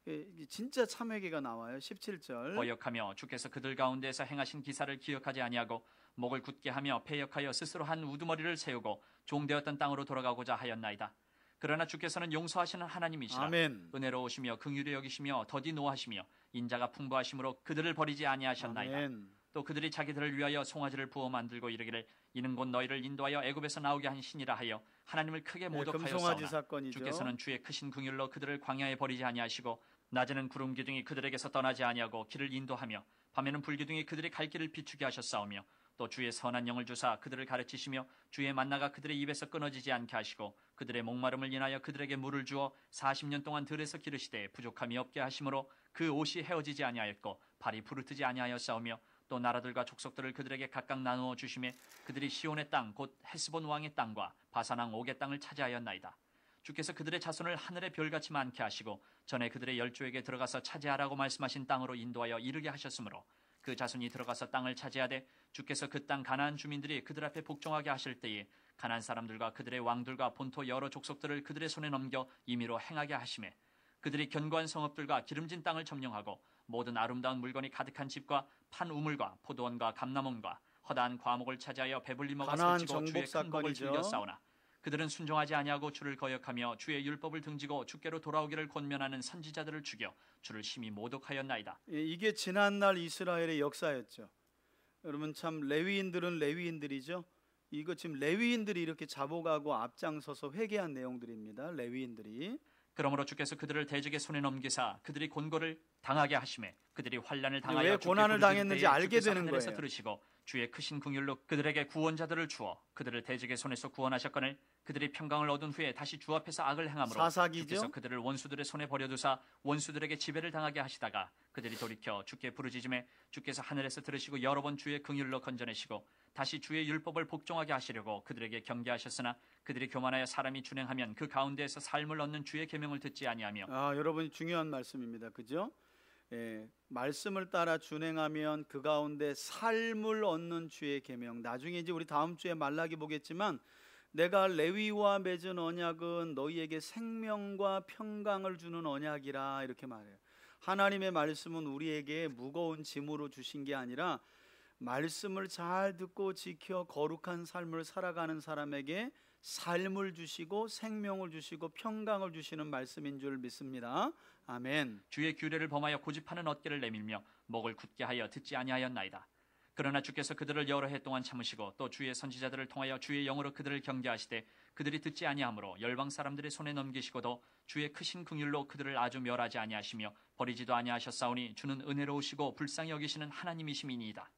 이게 진짜 참회개가 나와요. 17절. 거역하며 주께서 그들 가운데에서 행하신 기사를 기억하지 아니하고 목을 굳게 하며 패역하여 스스로 한 우두머리를 세우고 종되었던 땅으로 돌아가고자 하였나이다. 그러나 주께서는 용서하시는 하나님이시라. 아멘. 은혜로우시며 긍휼히 여기시며 더디 노하시며 인자가 풍부하심으로 그들을 버리지 아니하셨나이다. 아멘. 또 그들이 자기들을 위하여 송아지를 부어 만들고 이르기를 이는 곧 너희를 인도하여 애굽에서 나오게 한 신이라 하여 하나님을 크게 금송아지 모독하였사오나 사건이죠. 주께서는 주의 크신 긍휼로 그들을 광야에 버리지 아니하시고 낮에는 구름 기둥이 그들에게서 떠나지 아니하고 길을 인도하며 밤에는 불 기둥이 그들의 갈 길을 비추게 하셨사오며 또 주의 선한 영을 주사 그들을 가르치시며 주의 만나가 그들의 입에서 끊어지지 않게 하시고 그들의 목마름을 인하여 그들에게 물을 주어 40년 동안 들에서 기르시되 부족함이 없게 하심으로 그 옷이 헤어지지 아니하였고 발이 부르트지 아니하였사오며 또 나라들과 족속들을 그들에게 각각 나누어 주심에 그들이 시온의 땅 곧 헤스본 왕의 땅과 바산 왕 옥의 땅을 차지하였나이다. 주께서 그들의 자손을 하늘의 별같이 많게 하시고 전에 그들의 열조에게 들어가서 차지하라고 말씀하신 땅으로 인도하여 이르게 하셨으므로 그 자손이 들어가서 땅을 차지하되 주께서 그 땅 가나안 주민들이 그들 앞에 복종하게 하실 때에 가나안 사람들과 그들의 왕들과 본토 여러 족속들을 그들의 손에 넘겨 임의로 행하게 하심에 그들이 견고한 성읍들과 기름진 땅을 점령하고 모든 아름다운 물건이 가득한 집과 판 우물과 포도원과 감람원과 허다한 과목을 차지하여 배불리 먹어 가나안 살찌고 주의 정복 큰 복을 사건이죠. 즐겨 싸우나 그들은 순종하지 아니하고 주를 거역하며 주의 율법을 등지고 주께로 돌아오기를 권면하는 선지자들을 죽여 주를 심히 모독하였나이다. 이게 지난날 이스라엘의 역사였죠. 여러분 참 레위인들은 레위인들이죠. 이거 지금 레위인들이 이렇게 잡아가고 앞장서서 회개한 내용들입니다. 레위인들이. 그러므로 주께서 그들을 대적의 손에 넘기사 그들이 곤고를 당하게 하심에 그들이 환난을 당하여 왜 주께 고난을 부르짖을 당했는지 때에 알게 주께서 되는 하늘에서 거예요. 들으시고 주의 크신 긍휼로 그들에게 구원자들을 주어 그들을 대적의 손에서 구원하셨거늘 그들이 평강을 얻은 후에 다시 주 앞에서 악을 행함으로 사사기죠. 주께서 그들을 원수들의 손에 버려두사 원수들에게 지배를 당하게 하시다가 그들이 돌이켜 주께 부르짖음에 주께서 하늘에서 들으시고 여러 번 주의 긍휼로 건져내시고 다시 주의 율법을 복종하게 하시려고 그들에게 경계하셨으나 그들이 교만하여 사람이 준행하면 그 가운데에서 삶을 얻는 주의 계명을 듣지 아니하며 여러분이 중요한 말씀입니다. 그죠? 말씀을 따라 준행하면 그 가운데 삶을 얻는 주의 계명. 나중에 이제 우리 다음 주에 말라기 보겠지만 내가 레위와 맺은 언약은 너희에게 생명과 평강을 주는 언약이라 이렇게 말해요. 하나님의 말씀은 우리에게 무거운 짐으로 주신 게 아니라 말씀을 잘 듣고 지켜 거룩한 삶을 살아가는 사람에게 삶을 주시고 생명을 주시고 평강을 주시는 말씀인 줄 믿습니다. 아멘. 주의 규례를 범하여 고집하는 어깨를 내밀며 목을 굳게 하여 듣지 아니하였나이다. 그러나 주께서 그들을 여러 해 동안 참으시고 또 주의 선지자들을 통하여 주의 영으로 그들을 경계하시되 그들이 듣지 아니하므로 열방 사람들의 손에 넘기시고도 주의 크신 긍휼로 그들을 아주 멸하지 아니하시며 버리지도 아니하셨사오니 주는 은혜로우시고 불쌍히 여기시는 하나님이심이니이다.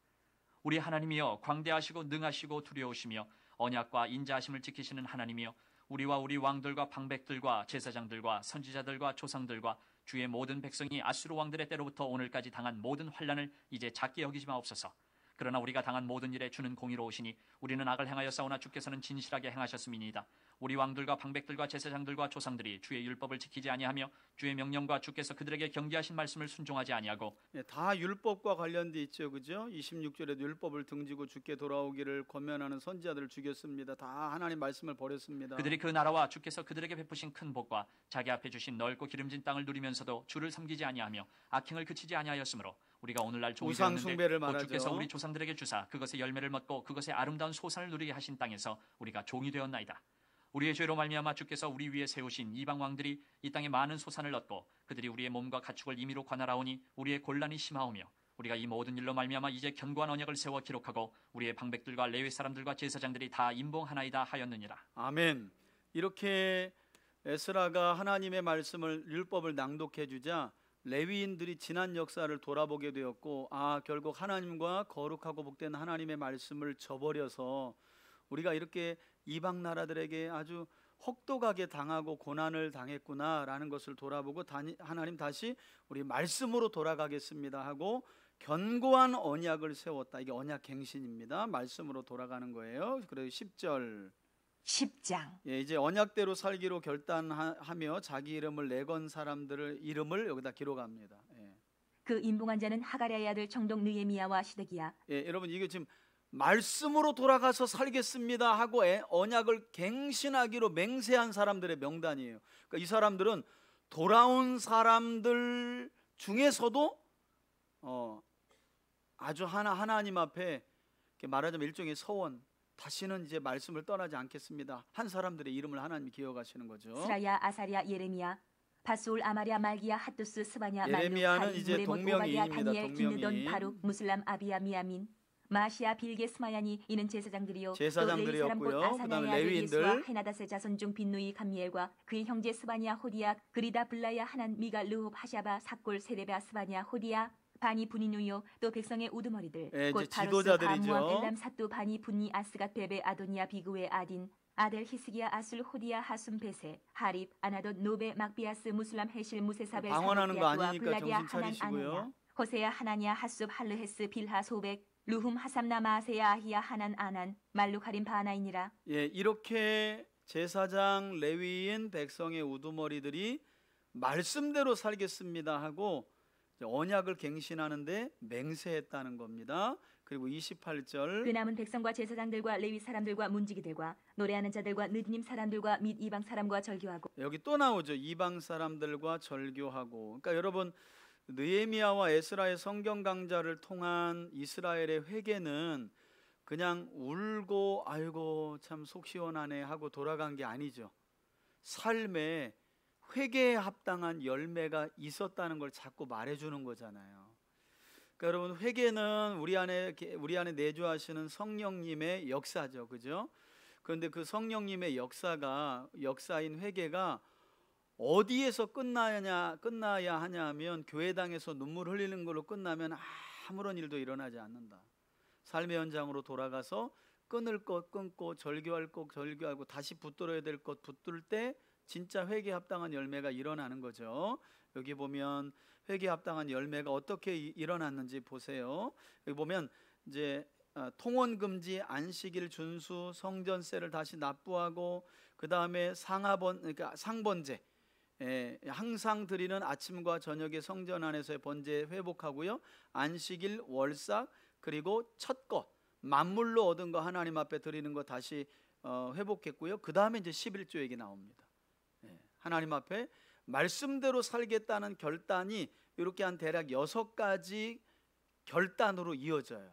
우리 하나님이여 광대하시고 능하시고 두려우시며 언약과 인자하심을 지키시는 하나님이여 우리와 우리 왕들과 방백들과 제사장들과 선지자들과 조상들과 주의 모든 백성이 아수르 왕들의 때로부터 오늘까지 당한 모든 환난을 이제 작게 여기지 마옵소서. 그러나 우리가 당한 모든 일에 주는 공의로우시니 우리는 악을 행하여 싸우나 주께서는 진실하게 행하셨음이니이다. 우리 왕들과 방백들과 제사장들과 조상들이 주의 율법을 지키지 아니하며 주의 명령과 주께서 그들에게 경계하신 말씀을 순종하지 아니하고 다 율법과 관련돼 있죠, 그죠? 26절에도 율법을 등지고 주께 돌아오기를 권면하는 선지자들을 죽였습니다. 다 하나님 말씀을 버렸습니다. 그들이 그 나라와 주께서 그들에게 베푸신 큰 복과 자기 앞에 주신 넓고 기름진 땅을 누리면서도 주를 섬기지 아니하며 악행을 그치지 아니하였으므로 우리가 오늘날 종이 우상 되었는데 숭배를 곧 말하죠. 주께서 우리 조상들에게 주사 그것의 열매를 먹고 그것의 아름다운 소산을 누리게 하신 땅에서 우리가 종이 되었나이다. 우리의 죄로 말미암아 주께서 우리 위에 세우신 이방 왕들이 이 땅에 많은 소산을 얻고 그들이 우리의 몸과 가축을 임의로 관할하오니 우리의 곤란이 심하오며 우리가 이 모든 일로 말미암아 이제 견고한 언약을 세워 기록하고 우리의 방백들과 레위 사람들과 제사장들이 다 임봉하나이다 하였느니라. 아멘. 이렇게 에스라가 하나님의 말씀을 율법을 낭독해 주자 레위인들이 지난 역사를 돌아보게 되었고 결국 하나님과 거룩하고 복된 하나님의 말씀을 저버려서 우리가 이렇게 이방 나라들에게 아주 혹독하게 당하고 고난을 당했구나라는 것을 돌아보고 하나님 다시 우리 말씀으로 돌아가겠습니다 하고 견고한 언약을 세웠다. 이게 언약 갱신입니다. 말씀으로 돌아가는 거예요. 그래서 10절 10장 이제 언약대로 살기로 결단하며 자기 이름을 내건 사람들의 이름을 여기다 기록합니다. 그 임봉한 자는 하가랴의 아들 청동 느헤미야와 시드기야. 여러분 이게 지금 말씀으로 돌아가서 살겠습니다 하고 언약을 갱신하기로 맹세한 사람들의 명단이에요. 그러니까 이 사람들은 돌아온 사람들 중에서도 아주 하나님 앞에 말하자면 일종의 서원, 다시는 이제 말씀을 떠나지 않겠습니다 한 사람들의 이름을 하나님이 기억하시는 거죠. 스라야, 아사랴, 예레미야, 바스올, 아마랴, 말기야, 핫두스, 스바냐, 예레미야는 말룩, 이제 무레못, 동명이인입니다. 오바댜, 다니엘, 기느돈, 동명이인. 바룩, 무슬람, 아비야, 미야민, 마시아, 빌게, 스마야니 이는 제사장들이요. 제사장들이었고요. 또 레위 사람 곧 그다음에 아사냐의 아들 레위인들. 예수와 헤나닷의 자손 중 빈누이, 감미엘과 그의 형제 스바냐, 호디야, 그리다, 블라야, 하난, 미가, 르홉, 하샤바, 삭골, 세레베아, 스바냐, 호디야, 바니, 부니누요. 또 백성의 우두머리들 곧 이제 바로스, 지도자들이죠. 바무암, 엘람, 사또, 바니, 분니, 아스갓, 베베, 아도니아, 비그웨, 아딘, 아델, 히스기야, 아술, 호디야, 하숨, 베세, 하립, 아나돗, 노베, 막비아스, 무슬람, 헤실, 무세사벨, 방언하는 거 사르기야와 아니니까 블라디아, 정신 하난, 차리시고요. 아나야, 호세야, 하나냐, 하숲, 할르헤스, 빌하, 소백, 루훔, 하삼나, 마세야, 아히야, 하난, 아난, 말룩, 하림, 바나이니라. 이렇게 제사장, 레위인, 백성의 우두머리들이 말씀대로 살겠습니다 하고 언약을 갱신하는데 맹세했다는 겁니다. 그리고 28절 그 남은 백성과 제사장들과 레위 사람들과 문지기들과 노래하는 자들과 느디님 사람들과 및 이방 사람과 절교하고. 여기 또 나오죠. 이방 사람들과 절교하고. 그러니까 여러분 느헤미야와 에스라의 성경 강좌를 통한 이스라엘의 회개는 그냥 울고 아이고 참 속 시원하네 하고 돌아간 게 아니죠. 삶에 회개에 합당한 열매가 있었다는 걸 자꾸 말해주는 거잖아요. 그러니까 여러분 회개는 우리 안에 내주하시는 성령님의 역사죠, 그죠? 그런데 그 성령님의 역사인 회개가 어디에서 끝나야 하냐면 교회당에서 눈물 흘리는 걸로 끝나면 아무런 일도 일어나지 않는다. 삶의 현장으로 돌아가서 끊을 것 끊고 절교할 것 절교하고 다시 붙들어야 될 것 붙들 때 진짜 회개에 합당한 열매가 일어나는 거죠. 여기 보면 회개에 합당한 열매가 어떻게 일어났는지 보세요. 여기 보면 이제 통원 금지, 안식일 준수, 성전세를 다시 납부하고 그 다음에 그러니까 상번제, 항상 드리는 아침과 저녁에 성전 안에서의 번제 회복하고요. 안식일, 월삭 그리고 첫것 만물로 얻은 거 하나님 앞에 드리는 거 다시 회복했고요. 그 다음에 이제 11조 얘기 나옵니다. 하나님 앞에 말씀대로 살겠다는 결단이 이렇게 한 대략 6가지 결단으로 이어져요.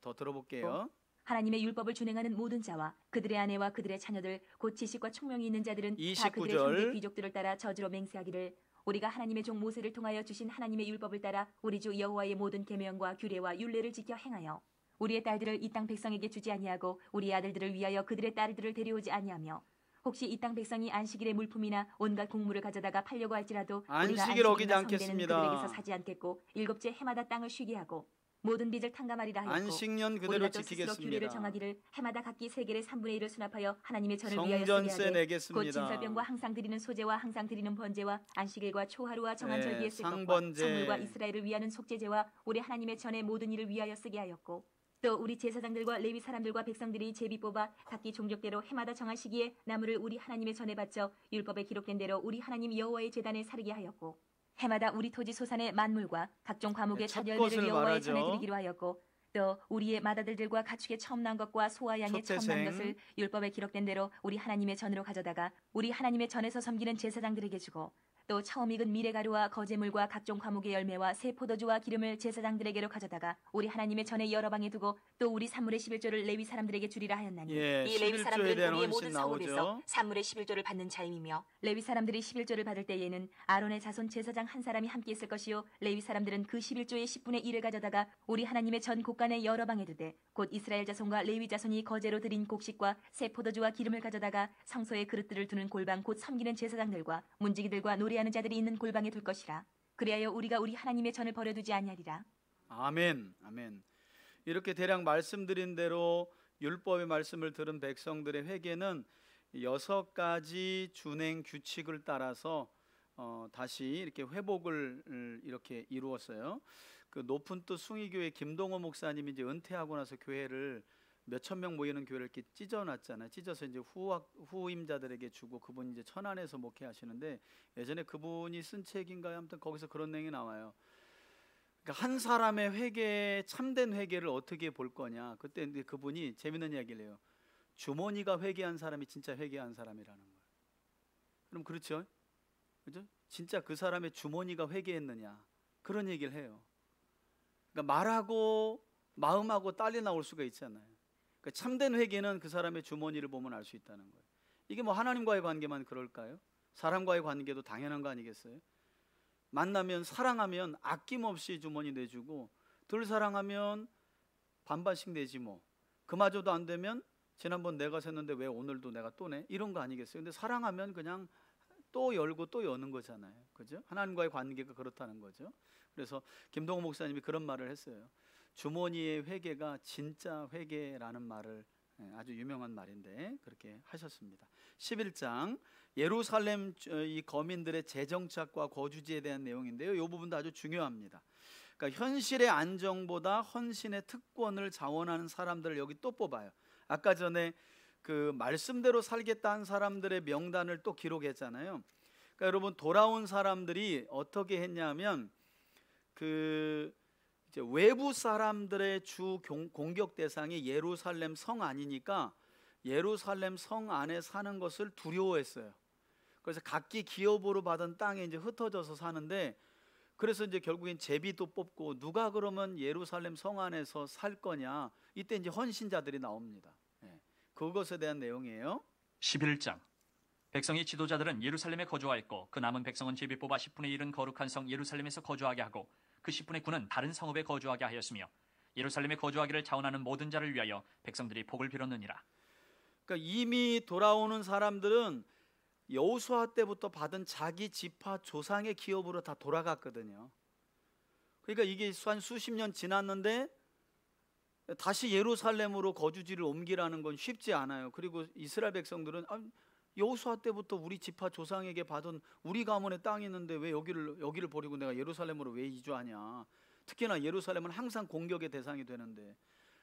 더 들어볼게요. 하나님의 율법을 준행하는 모든 자와 그들의 아내와 그들의 자녀들 곧 지식과 총명이 있는 자들은 다 그들의 29절. 형제 귀족들을 따라 저주로 맹세하기를 우리가 하나님의 종 모세를 통하여 주신 하나님의 율법을 따라 우리 주 여호와의 모든 계명과 규례와 율례를 지켜 행하여 우리의 딸들을 이 땅 백성에게 주지 아니하고 우리의 아들들을 위하여 그들의 딸들을 데려오지 아니하며 혹시 이 땅 백성이 안식일의 물품이나 온갖 곡물을 가져다가 팔려고 할지라도 우리가 안식일 어기지 안식일이나 성배는 않겠습니다. 그들에게서 사지 않겠고 일곱째 해마다 땅을 쉬게 하고 모든 빚을 탕감하리라 하였고 안식년 그대로 우리가 또 스스로 규례를 지키겠습니다. 정하기를 해마다 각기 세겔의 3분의 1을 수납하여 하나님의 전을 위하여 쓰게 성전세 하되 곧 내겠습니다. 진설병과 항상 드리는 소제와 항상 드리는 번제와 안식일과 초하루와 정한 네, 절기에 쓸 것과 상번제. 성물과 이스라엘을 위하는 속죄제와 우리 하나님의 전의 모든 일을 위하여 쓰게 하였고 또 우리 제사장들과 레위 사람들과 백성들이 제비 뽑아 각기 종족대로 해마다 정한 시기에 나무를 우리 하나님의 전에 바쳐 율법에 기록된 대로 우리 하나님 여호와의 제단에 사르게 하였고 해마다 우리 토지 소산의 만물과 각종 과목의 첫 첫 열매를 것을 여호와의 말하죠. 전에 드리기로 하였고 또 우리의 맏아들들과 가축의 처음 난 것과 소와 양의 처음 난 초태생. 것을 율법에 기록된 대로 우리 하나님의 전으로 가져다가 우리 하나님의 전에서 섬기는 제사장들에게 주고 또 처음 익은 미래가루와 거제물과 각종 과목의 열매와 새 포도주와 기름을 제사장들에게로 가져다가 우리 하나님의 전에 여러 방에 두고 또 우리 산물의 11조를 레위 사람들에게 주리라 하였나니 예, 이 레위 11조에 사람들은 대한 우리의 헌신 모든 성읍에서 나오죠. 산물의 11조를 받는 자임이며 레위 사람들이 11조를 받을 때에는 아론의 자손 제사장 한 사람이 함께 있을 것이요 레위 사람들은 그 11조의 10분의 1을 가져다가 우리 하나님의 전 곳간의 여러 방에 두되 곧 이스라엘 자손과 레위 자손이 거제로 드린 곡식과 새 포도주와 기름을 가져다가 성소에 그릇들을 두는 골방 곧 섬기는 제사장들과 문지기들과 노래하는 자들이 있는 골방에 둘 것이라 그리하여 우리가 우리 하나님의 전을 버려두지 아니하리라. 아멘. 아멘. 이렇게 대략 말씀드린 대로 율법의 말씀을 들은 백성들의 회개는 6가지 준행 규칙을 따라서 다시 이렇게 회복을 이렇게 이루었어요. 그 높은 뜻 숭의교회 김동호 목사님이 이제 은퇴하고 나서 교회를 몇천 명 모이는 교회를 이렇게 찢어놨잖아요. 찢어서 이제 후임자들에게 주고 그분이 이제 천안에서 목회하시는데 예전에 그분이 쓴 책인가요? 아무튼 거기서 그런 내용이 나와요. 그러니까 한 사람의 회개, 참된 회개를 어떻게 볼 거냐. 그때 이제 그분이 재밌는 이야기를 해요. 주머니가 회개한 사람이 진짜 회개한 사람이라는 거예요. 그럼 그렇죠? 그죠? 진짜 그 사람의 주머니가 회개했느냐. 그런 얘기를 해요. 그러니까 말하고 마음하고 딸리 나올 수가 있잖아요. 그러니까 참된 회개는 그 사람의 주머니를 보면 알 수 있다는 거예요. 이게 뭐 하나님과의 관계만 그럴까요? 사람과의 관계도 당연한 거 아니겠어요? 만나면 사랑하면 아낌없이 주머니 내주고 덜 사랑하면 반반씩 내지 뭐. 그마저도 안 되면 지난번 내가 샜는데 왜 오늘도 내가 또 내? 이런 거 아니겠어요? 근데 사랑하면 그냥 또 열고 또 여는 거잖아요. 그죠? 하나님과의 관계가 그렇다는 거죠. 그래서 김동호 목사님이 그런 말을 했어요. 주머니의 회개가 진짜 회개라는 말을 아주 유명한 말인데 그렇게 하셨습니다. 11장 예루살렘 이 거민들의 재정착과 거주지에 대한 내용인데요. 이 부분도 아주 중요합니다. 그러니까 현실의 안정보다 헌신의 특권을 자원하는 사람들을 여기 또 뽑아요. 아까 전에 그 말씀대로 살겠다는 사람들의 명단을 또 기록했잖아요. 그러니까 여러분 돌아온 사람들이 어떻게 했냐면 그 이제 외부 사람들의 주 공격 대상이 예루살렘 성 아니니까 예루살렘 성 안에 사는 것을 두려워했어요. 그래서 각기 기업으로 받은 땅에 이제 흩어져서 사는데 그래서 이제 결국엔 제비도 뽑고 누가 그러면 예루살렘 성 안에서 살 거냐 이때 이제 헌신자들이 나옵니다. 그것에 대한 내용이에요. 11장 백성의 지도자들은 예루살렘에 거주하였고 그 남은 백성은 제비 뽑아 10분의 1은 거룩한 성 예루살렘에서 거주하게 하고 그 10분의 9는 다른 성읍에 거주하게 하였으며 예루살렘에 거주하기를 자원하는 모든 자를 위하여 백성들이 복을 빌었느니라. 그러니까 이미 돌아오는 사람들은 여호수아 때부터 받은 자기 지파 조상의 기업으로 다 돌아갔거든요. 그러니까 이게 한 수십 년 지났는데 다시 예루살렘으로 거주지를 옮기라는 건 쉽지 않아요. 그리고 이스라엘 백성들은 여호수아 때부터 우리 지파 조상에게 받은 우리 가문의 땅이 있는데 왜 여기를 버리고 내가 예루살렘으로 왜 이주하냐. 특히나 예루살렘은 항상 공격의 대상이 되는데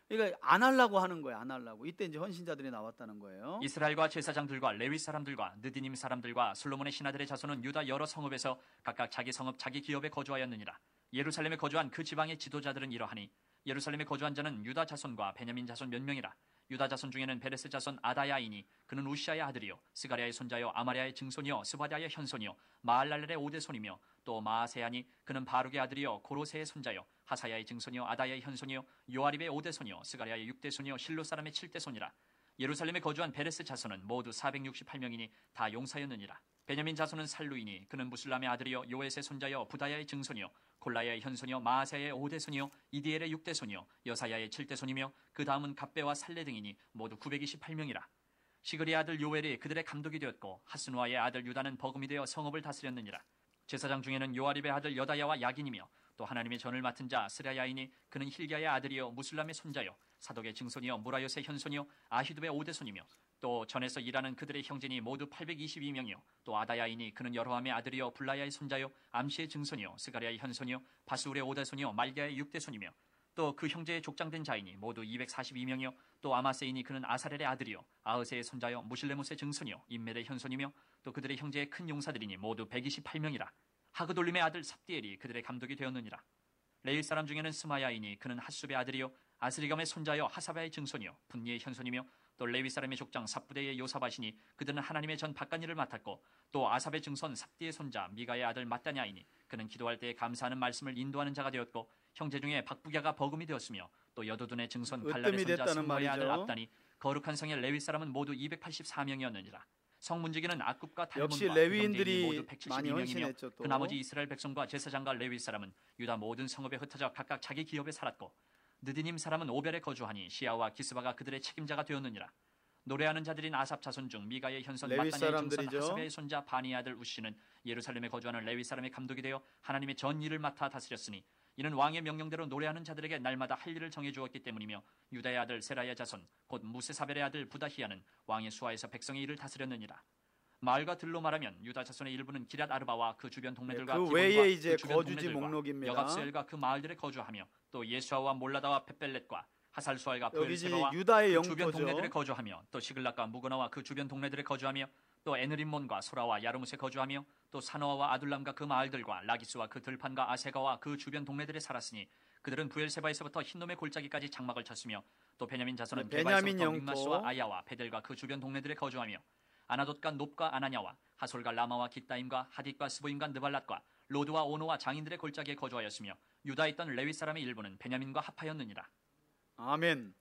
그러니까 안 하려고 하는 거예요. 안 하려고. 이때 이제 헌신자들이 나왔다는 거예요. 이스라엘과 제사장들과 레위 사람들과 느디님 사람들과 솔로몬의 신하들의 자손은 유다 여러 성읍에서 각각 자기 성읍 자기 기업에 거주하였느니라. 예루살렘에 거주한 그 지방의 지도자들은 이러하니 예루살렘에 거주한 자는 유다 자손과 베냐민 자손 몇 명이라. 유다 자손 중에는 베레스 자손 아다야이니 그는 우시아의 아들이요 스가랴의 손자요 아마랴의 증손이요 스바랴의 현손이요 마알랄렐의 오대손이며 또 마아세야니 그는 바룩의 아들이요 고로세의 손자요 하사야의 증손이요 아다야의 현손이요 요아립의 오대손이요 스가랴의 육대손이요 실로 사람의 칠대손이라. 예루살렘에 거주한 베레스 자손은 모두 468명이니 다 용사였느니라. 베냐민 자손은 살루이니 그는 무슬람의 아들이요 요에스의 손자요 부다야의 증손이요 골라야의 현손이요 마아세야의 오대손이요 이디엘의 육대손이요 여사야의 칠대손이며 그 다음은 갑배와 살레 등이니 모두 928명이라. 시그리의 아들 요엘이 그들의 감독이 되었고 하스누아의 아들 유다는 버금이 되어 성읍을 다스렸느니라. 제사장 중에는 요아립의 아들 여다야와 야긴이며 또 하나님의 전을 맡은 자 스랴야이니 그는 힐기야의 아들이요 무슬람의 손자요 사독의 증손이요 무라요스의 현손이요 아히두의 오대손이며 또 전에서 일하는 그들의 형제니 모두 822명이요 또 아다야이니 그는 여로함의 아들이요 불라야의 손자요 암시의 증손이요 스가랴의 현손이요 바스울의 오대손이요 말기야의 육대손이며 또 그 형제의 족장된 자이니 모두 242명이요 또 아마세이니 그는 아사렐의 아들이요 아흐세의 손자요 무실레못의 증손이요 임멜의 현손이며 또 그들의 형제의 큰 용사들이니 모두 128명이라. 하그돌림의 아들 삽디엘이 그들의 감독이 되었느니라. 레일 사람 중에는 스마야이니 그는 핫숲의 아들이요 아스리감의 손자요 하사바의 증손이요 분니의 현손이며 또 레위 사람의 족장 삽부대의 요사바시니 그들은 하나님의 전 바깥일을 맡았고 또 아삽의 증손 삽디의 손자 미가의 아들 마따냐이니 그는 기도할 때에 감사하는 말씀을 인도하는 자가 되었고 형제 중에 박부갸가 버금이 되었으며 또 여도둔의 증손 갈랄의 손자 스무의 아들 압단이 거룩한 성의 레위 사람은 모두 284명이었느니라. 성문지기는 악굽과 달몬과 역시 그 레위인들이 모두 많이 172명이며 헌신했죠. 또 그 나머지 이스라엘 백성과 제사장과 레위 사람은 유다 모든 성읍에 흩어져 각각 자기 기업에 살았고 느디님 사람은 오벨에 거주하니 시아와 기스바가 그들의 책임자가 되었느니라. 노래하는 자들인 아삽 자손 중 미가의 현손 레위 마따냐의 증손 사람들이죠. 하사베의 손자 바니 아들 우시는 예루살렘에 거주하는 레위 사람의 감독이 되어 하나님의 전 일을 맡아 다스렸으니 이는 왕의 명령대로 노래하는 자들에게 날마다 할 일을 정해 주었기 때문이며 유다의 아들 세라야 자손 곧 무세사벨의 아들 부다히야는 왕의 수하에서 백성의 일을 다스렸느니라. 마을과 들로 말하면 유다 자손의 일부는 기럇 아르바와 그 주변 동네들과 그 기본과 외에 이제 그 주변 거주지 동네들과 목록입니다. 여갑스엘과 그 마을들에 거주하며 또 예수아와 몰라다와 베벨렛과 하살수알과 여기 이제 부엘세바와 유다의 그 주변 동네들에 영토죠. 거주하며 또 시글락과 무거나와 그 주변 동네들에 거주하며 또 에느림몬과 소라와 야르무스에 거주하며 또 사노아와 아둘람과 그 마을들과 라기스와 그 들판과 아세가와 그 주변 동네들에 살았으니 그들은 부엘세바에서부터 흰놈의 골짜기까지 장막을 쳤으며 또 베냐민 자손은 베냐민 게바에서부터 영토. 믹마스와 아야와 베델과 그 주변 동네들에 거주하며 아나돗과 높과 아나냐와 하솔과 라마와 깃다임과 하딧과 스보임과 느발랏과 로드와 오노와 장인들의 골짜기에 거주하였으며 유다에 있던 레위 사람의 일부는 베냐민과 합하였느니라. 아멘.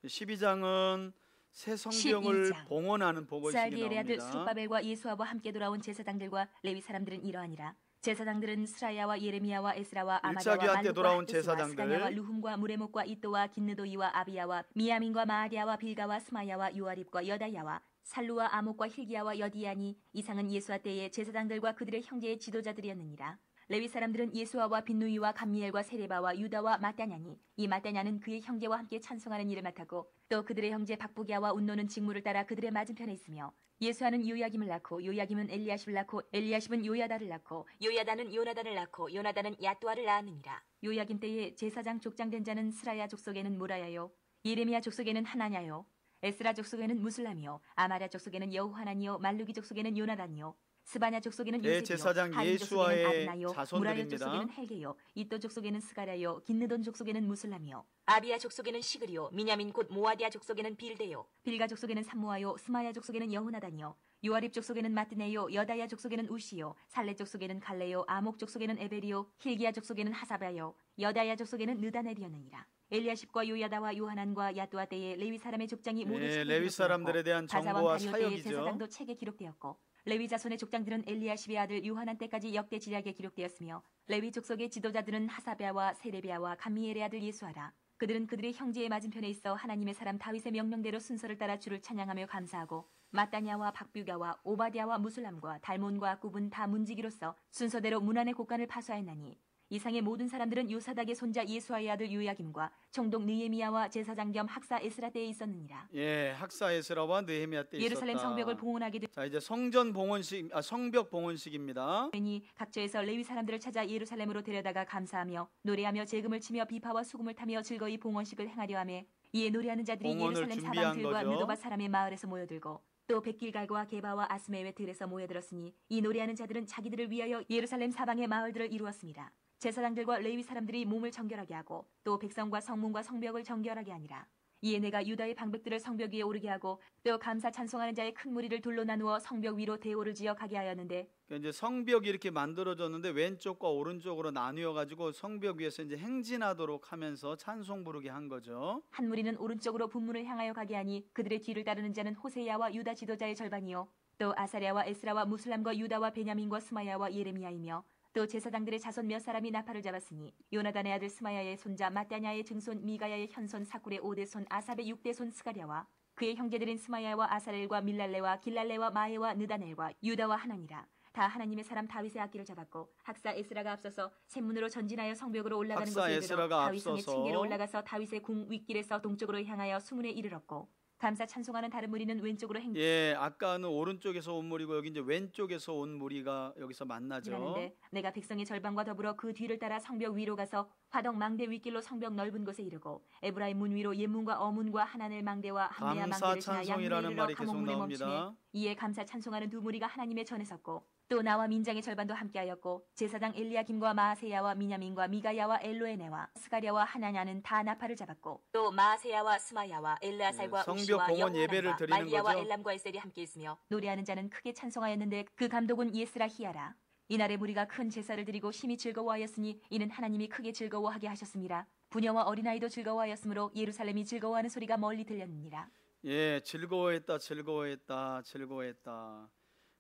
12장은 새 성경을 12장. 봉헌하는 복음이 스알디엘의 아들 나옵니다. 스룹바벨과 예수아와 함께 돌아온 제사장들과 레위 사람들은 이러하니라. 제사장들은 스라야와 예레미야와 에스라와 아마랴와 일차기한테 말룩과 돌아온 학교스와 제사장들. 스가냐와 루훔과 무레목과 이또와 긴느도이와 아비야와 미야민과 마아디아와 빌가와 스마야와 요아립과 여다야와 살루와 아목과 힐기야와 여디야니 이상은 예수아 때의 제사장들과 그들의 형제의 지도자들이었느니라. 레위 사람들은 예수아와 빈누이와 감미엘과 세레바와 유다와 마따냐니 이 마따냐는 그의 형제와 함께 찬송하는 일을 맡았고 또 그들의 형제 박부기야와 운노는 직무를 따라 그들의 맞은편에 있으며 예수아는 요야김을 낳고 요야김은 엘리야십을 낳고 엘리야십은 요야다를 낳고 요야다는 요나단을 낳고 요나단은 야뚜아를 낳았느니라. 요야김 때에 제사장 족장된 자는 스라야 족속에는 무라야요 예레미야 족속에는 하나냐요 에스라 족속에는 무슬람이요 아마랴 족속에는 여호하나니요 말루기 족속에는 요나단이요 스바냐 족속에는 요셉이요 제사장 하림 족속에는 예수아의 아드나요 무라요 자손들입니다. 족속에는 헬게요 이또 족속에는 스가랴요 긴느돈 족속에는 무슬람이요 아비야 족속에는 시그리요 미냐민 곧 모아디아 족속에는 빌데요 빌가 족속에는 삼모아요 스마야 족속에는 여호나단이요 요아립 족속에는 마뜨네요 여다야 족속에는 우시요 살레 족속에는 갈레요 아목 족속에는 에벨이요 힐기야 족속에는 하사바요 여다야 족속에는 느다넬이었느니라. 엘리야십과 요야다와 요하난과 야뚜아 때에 레위 사람의 족장이 모두 책에 레위 사람들에 대한 바사왕 정보와 다리오 때의 사역이죠. 제사장도 책에 기록되었고 레위 자손의 족장들은 엘리야십의 아들 요하난 때까지 역대 지략에 기록되었으며 레위 족속의 지도자들은 하사베아와 세레비아와 감미엘의 아들 예수아라. 그들은 그들의 형제의 맞은편에 있어 하나님의 사람 다윗의 명령대로 순서를 따라 주를 찬양하며 감사하고 마따냐와 박뷰가와 오바디아와 무술람과 달몬과 악굽은 다 문지기로서 순서대로 문안의 곡간을 파수하였나니 이상의 모든 사람들은 요사닥의 손자 예수아의 아들 요야김과 총독 느헤미야와 제사장 겸 학사 에스라 때에 있었느니라. 예, 학사 에스라와 느헤미야 때 예루살렘 있었다. 성벽을 봉헌하게 자, 이제 성전 봉헌식, 성벽 봉헌식입니다. 되니 각처에서 레위 사람들을 찾아 예루살렘으로 데려다가 감사하며 노래하며 재금을 치며 비파와 수금을 타며 즐거이 봉헌식을 행하려 하며 이에 노래하는 자들이 봉헌을 예루살렘 준비한 사방들과 거죠. 느도바 사람의 마을에서 모여들고 또 백길갈과 게바와 아스메웨 들에서 모여들었으니 이 노래하는 자들은 자기들을 위하여 예루살렘 사방의 마을들을 이루었습니다. 제사장들과 레위 사람들이 몸을 정결하게 하고 또 백성과 성문과 성벽을 정결하게 하니라. 이에 내가 유다의 방백들을 성벽 위에 오르게 하고 또 감사 찬송하는 자의 큰 무리를 둘로 나누어 성벽 위로 대오를 지어 가게 하였는데 그러니까 이제 성벽이 이렇게 만들어졌는데 왼쪽과 오른쪽으로 나뉘어 가지고 성벽 위에서 이제 행진하도록 하면서 찬송 부르게 한 거죠. 한 무리는 오른쪽으로 분문을 향하여 가게 하니 그들의 뒤를 따르는 자는 호세야와 유다 지도자의 절반이요 또 아사랴와 에스라와 무슬람과 유다와 베냐민과 스마야와 예레미야이며 또 제사장들의 자손 몇 사람이 나팔을 잡았으니 요나단의 아들 스마야의 손자 마따냐의 증손 미가야의 현손 사쿨의 5대손 아삽의 6대손 스가랴와 그의 형제들인 스마야와 아사렐과 밀랄레와 길랄레와 마에와 느다넬과 유다와 하나니라. 다 하나님의 사람 다윗의 악기를 잡았고 학사 에스라가 앞서서 샘문으로 전진하여 성벽으로 올라가는 학사 곳에 이르러 에스라가 다윗 성의 앞서서 층계로 올라가서 다윗의 궁 윗길에서 동쪽으로 향하여 수문에 이르렀고 감사 찬송하는 다른 무리는 왼쪽으로 예, 아까는 오른쪽에서 온 무리고 여기 이제 왼쪽에서 온 무리가 여기서 만나죠. 행진하는데 내가 백성의 절반과 더불어 그 뒤를 따라 성벽 위로 가서 화덕 망대 윗길로 성벽 넓은 곳에 이르고 에브라임 문 위로 옛문과 어문과 하나넬 망대와 함레아 감사 망대를 지나 양문에 찬송이라는 이르러 말이 계속 감옥문에 멈추매 나옵니다. 이에 감사 찬송하는 두 무리가 하나님의 전에 섰고 또 나와 민장의 절반도 함께하였고 제사장 엘리야김과 마아세야와 미냐민과 미가야와 엘로에네와 스가랴와 하나냐는 다 나팔을 잡았고 또 마아세야와 스마야와 엘르아살과 성벽 우시와 공헌 예배를 여호하난과 드리는 말리야와 거죠. 엘람과 에셀이 함께 있으며 노래하는 자는 크게 찬송하였는데 그 감독은 예스라 히야라. 이날의 무리가 큰 제사를 드리고 심히 즐거워하였으니 이는 하나님이 크게 즐거워하게 하셨습니다. 부녀와 어린아이도 즐거워하였으므로 예루살렘이 즐거워하는 소리가 멀리 들렸느니라. 예, 즐거워했다, 즐거워했다, 즐거워했다.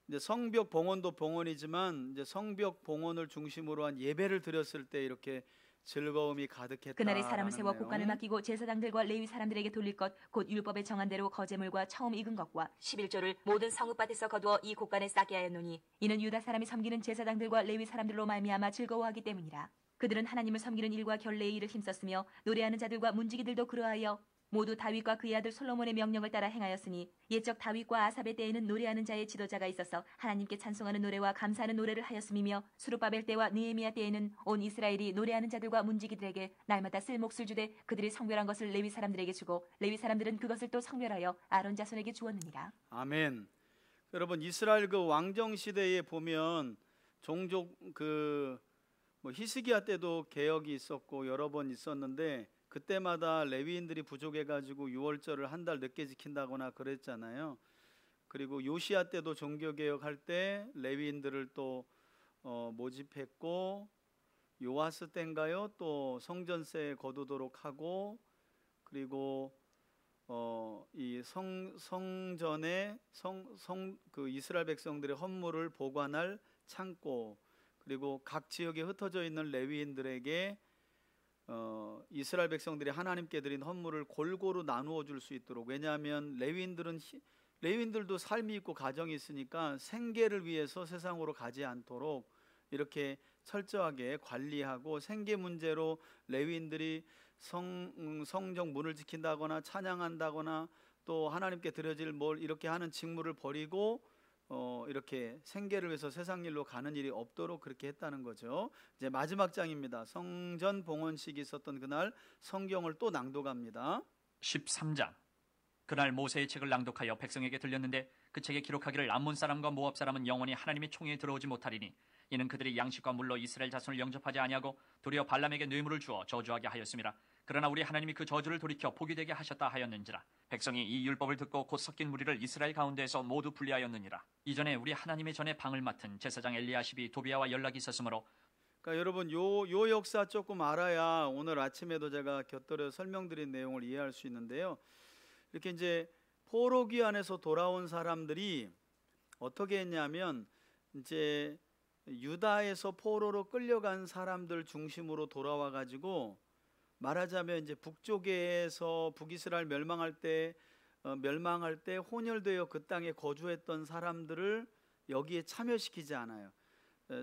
이제 성벽 봉헌도 봉헌이지만 이제 성벽 봉헌을 중심으로 한 예배를 드렸을 때 이렇게 즐거움이 가득했다. 그날에 사람을 세워 곡간을 맡기고 제사장들과 레위 사람들에게 돌릴 것 곧 율법에 정한 대로 거제물과 처음 익은 것과 11조를 모든 성읍밭에서 거두어 이 곡간에 싸게 하였노니 이는 유다 사람이 섬기는 제사장들과 레위 사람들로 말미암아 즐거워하기 때문이라. 그들은 하나님을 섬기는 일과 결례의 일을 힘썼으며 노래하는 자들과 문지기들도 그러하여 모두 다윗과 그의 아들 솔로몬의 명령을 따라 행하였으니 옛적 다윗과 아삽의 때에는 노래하는 자의 지도자가 있어서 하나님께 찬송하는 노래와 감사하는 노래를 하였음이며 수르바벨 때와 느헤미야 때에는 온 이스라엘이 노래하는 자들과 문지기들에게 날마다 쓸 몫을 주되 그들이 성별한 것을 레위 사람들에게 주고 레위 사람들은 그것을 또 성별하여 아론 자손에게 주었느니라. 아멘. 여러분 이스라엘 그 왕정 시대에 보면 종종 뭐 히스기야 때도 개혁이 있었고 여러 번 있었는데 그때마다 레위인들이 부족해가지고 유월절을 한 달 늦게 지킨다거나 그랬잖아요. 그리고 요시야 때도 종교개혁할 때 레위인들을 또 모집했고 요아스 때인가요? 또 성전세 거두도록 하고 그리고 이 성전에 그 이스라엘 백성들의 헌물을 보관할 창고 그리고 각 지역에 흩어져 있는 레위인들에게 이스라엘 백성들이 하나님께 드린 헌물을 골고루 나누어 줄 수 있도록 왜냐하면 레위인들도 삶이 있고 가정이 있으니까 생계를 위해서 세상으로 가지 않도록 이렇게 철저하게 관리하고 생계 문제로 레위인들이 성정 문을 지킨다거나 찬양한다거나 또 하나님께 드려질 뭘 이렇게 하는 직무를 버리고 이렇게 생계를 위해서 세상 일로 가는 일이 없도록 그렇게 했다는 거죠. 이제 마지막 장입니다. 성전 봉헌식이 있었던 그날 성경을 또 낭독합니다. 13장. 그날 모세의 책을 낭독하여 백성에게 들렸는데 그 책에 기록하기를 암몬 사람과 모압 사람은 영원히 하나님의 총회에 들어오지 못하리니 이는 그들이 양식과 물로 이스라엘 자손을 영접하지 아니하고 도리어 발람에게 뇌물을 주어 저주하게 하였음이라. 그러나 우리 하나님이 그 저주를 돌이켜 복이 되게 하셨다 하였는지라. 백성이 이 율법을 듣고 곧 섞인 무리를 이스라엘 가운데에서 모두 분리하였느니라. 이전에 우리 하나님의 전에 방을 맡은 제사장 엘리야십이 도비야와 연락이 있었으므로 그러니까 여러분 요 역사 조금 알아야 오늘 아침에도 제가 곁들여 설명드린 내용을 이해할 수 있는데요. 이렇게 이제 포로기 안에서 돌아온 사람들이 어떻게 했냐면 이제 유다에서 포로로 끌려간 사람들 중심으로 돌아와 가지고 말하자면 이제 북쪽에서 북이스라엘 멸망할 때 혼혈되어 그 땅에 거주했던 사람들을 여기에 참여시키지 않아요.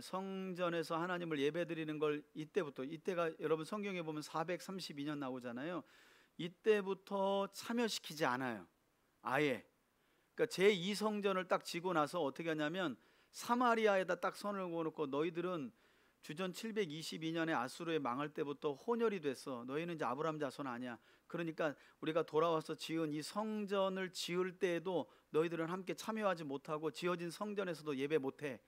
성전에서 하나님을 예배드리는 걸 이때가 여러분 성경에 보면 432년 나오잖아요. 이때부터 참여시키지 않아요. 아예. 그러니까 제2성전을 딱 지고 나서 어떻게 하냐면 사마리아에다 딱 선을 그어놓고 너희들은 주전 722년에 아수르에 망할 때부터 혼혈이 됐어. 너희는 이제 아브라함 자손 아니야. 그러니까 우리가 돌아와서 지은 이 성전을 지을 때에도 너희들은 함께 참여하지 못하고 지어진 성전에서도 예배 못해.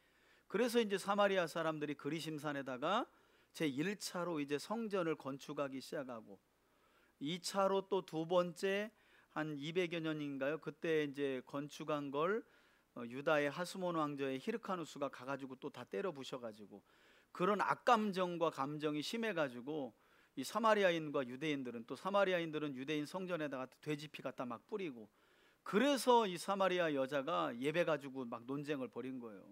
그래서 이제 사마리아 사람들이 그리심산에다가 제1차로 이제 성전을 건축하기 시작하고 2차로 또 두 번째 한 200여 년인가요? 그때 이제 건축한 걸 유다의 하스몬 왕조의 히르카누스가 가가지고 또 다 때려 부셔가지고 그런 악감정과 감정이 심해가지고 이 사마리아인과 유대인들은 또 사마리아인들은 유대인 성전에다가 돼지피 갖다 막 뿌리고 그래서 이 사마리아 여자가 예배 가지고 막 논쟁을 벌인 거예요.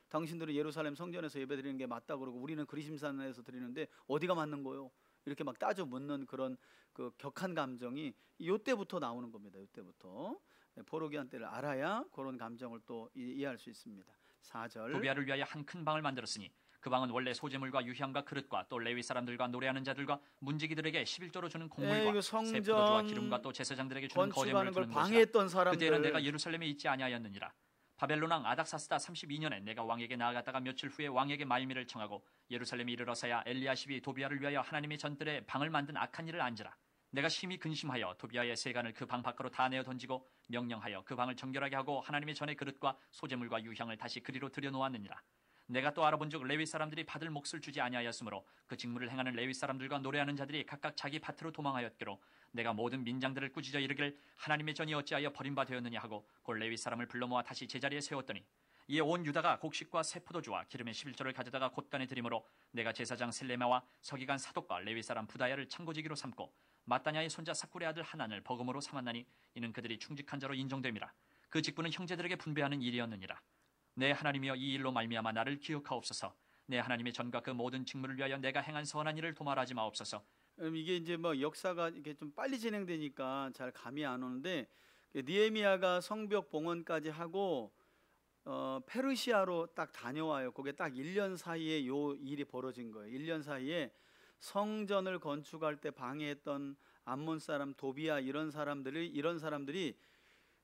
당신들은 예루살렘 성전에서 예배 드리는 게 맞다 그러고 우리는 그리심산에서 드리는데 어디가 맞는 거요? 이렇게 막 따져 묻는 그런 그 격한 감정이 이때부터 나오는 겁니다. 이때부터 포로기한 때를 알아야 그런 감정을 또 이해할 수 있습니다. 4절 도비아를 위하여 한 큰 방을 만들었으니 그 방은 원래 소재물과 유향과 그릇과 또 레위 사람들과 노래하는 자들과 문지기들에게 11조로 주는 곡물과 새 포도주와 기름과 또 제사장들에게 주는 거제물을 걸 주는 것이라. 방해했던 사람들 그때에는 내가 예루살렘에 있지 아니하였느니라. 바벨론 왕 아닥사스다 32년에 내가 왕에게 나아갔다가 며칠 후에 왕에게 말미를 청하고 예루살렘에 이르러서야 엘리야십이 도비아를 위하여 하나님의 전뜰에 방을 만든 악한 일을 안지라. 내가 심히 근심하여 도비아의 세간을 그 방 밖으로 다 내어 던지고 명령하여 그 방을 정결하게 하고 하나님의 전의 그릇과 소재물과 유향을 다시 그리로 들여놓았느니라. 내가 또 알아본즉 레위 사람들이 받을 몫을 주지 아니하였으므로 그 직무를 행하는 레위 사람들과 노래하는 자들이 각각 자기 밭으로 도망하였기로 내가 모든 민장들을 꾸짖어 이르기를 하나님의 전이 어찌하여 버림받았느냐 하고 곧 레위 사람을 불러 모아 다시 제자리에 세웠더니 이에 온 유다가 곡식과 새 포도주와 기름의 11조를 가져다가 곳간에 드림으로 내가 제사장 셀레마와 서기관 사독과 레위 사람 부다야를 창고지기로 삼고 마따냐의 손자 삭굴의 아들 하난을 버금으로 삼았나니 이는 그들이 충직한 자로 인정됨이라. 그 직분은 형제들에게 분배하는 일이었느니라. 내 하나님이여 이 일로 말미암아 나를 기억하옵소서. 내 하나님의 전과 그 모든 직무를 위하여 내가 행한 선한 일을 도말하지 마옵소서. 이게 이제 뭐 역사가 이게 좀 빨리 진행되니까 잘 감이 안 오는데 느헤미야가 성벽 봉헌까지 하고 페르시아로 딱 다녀와요. 그게 딱 1년 사이에 요 일이 벌어진 거예요. 1년 사이에 성전을 건축할 때 방해했던 암몬 사람 도비아 이런 사람들이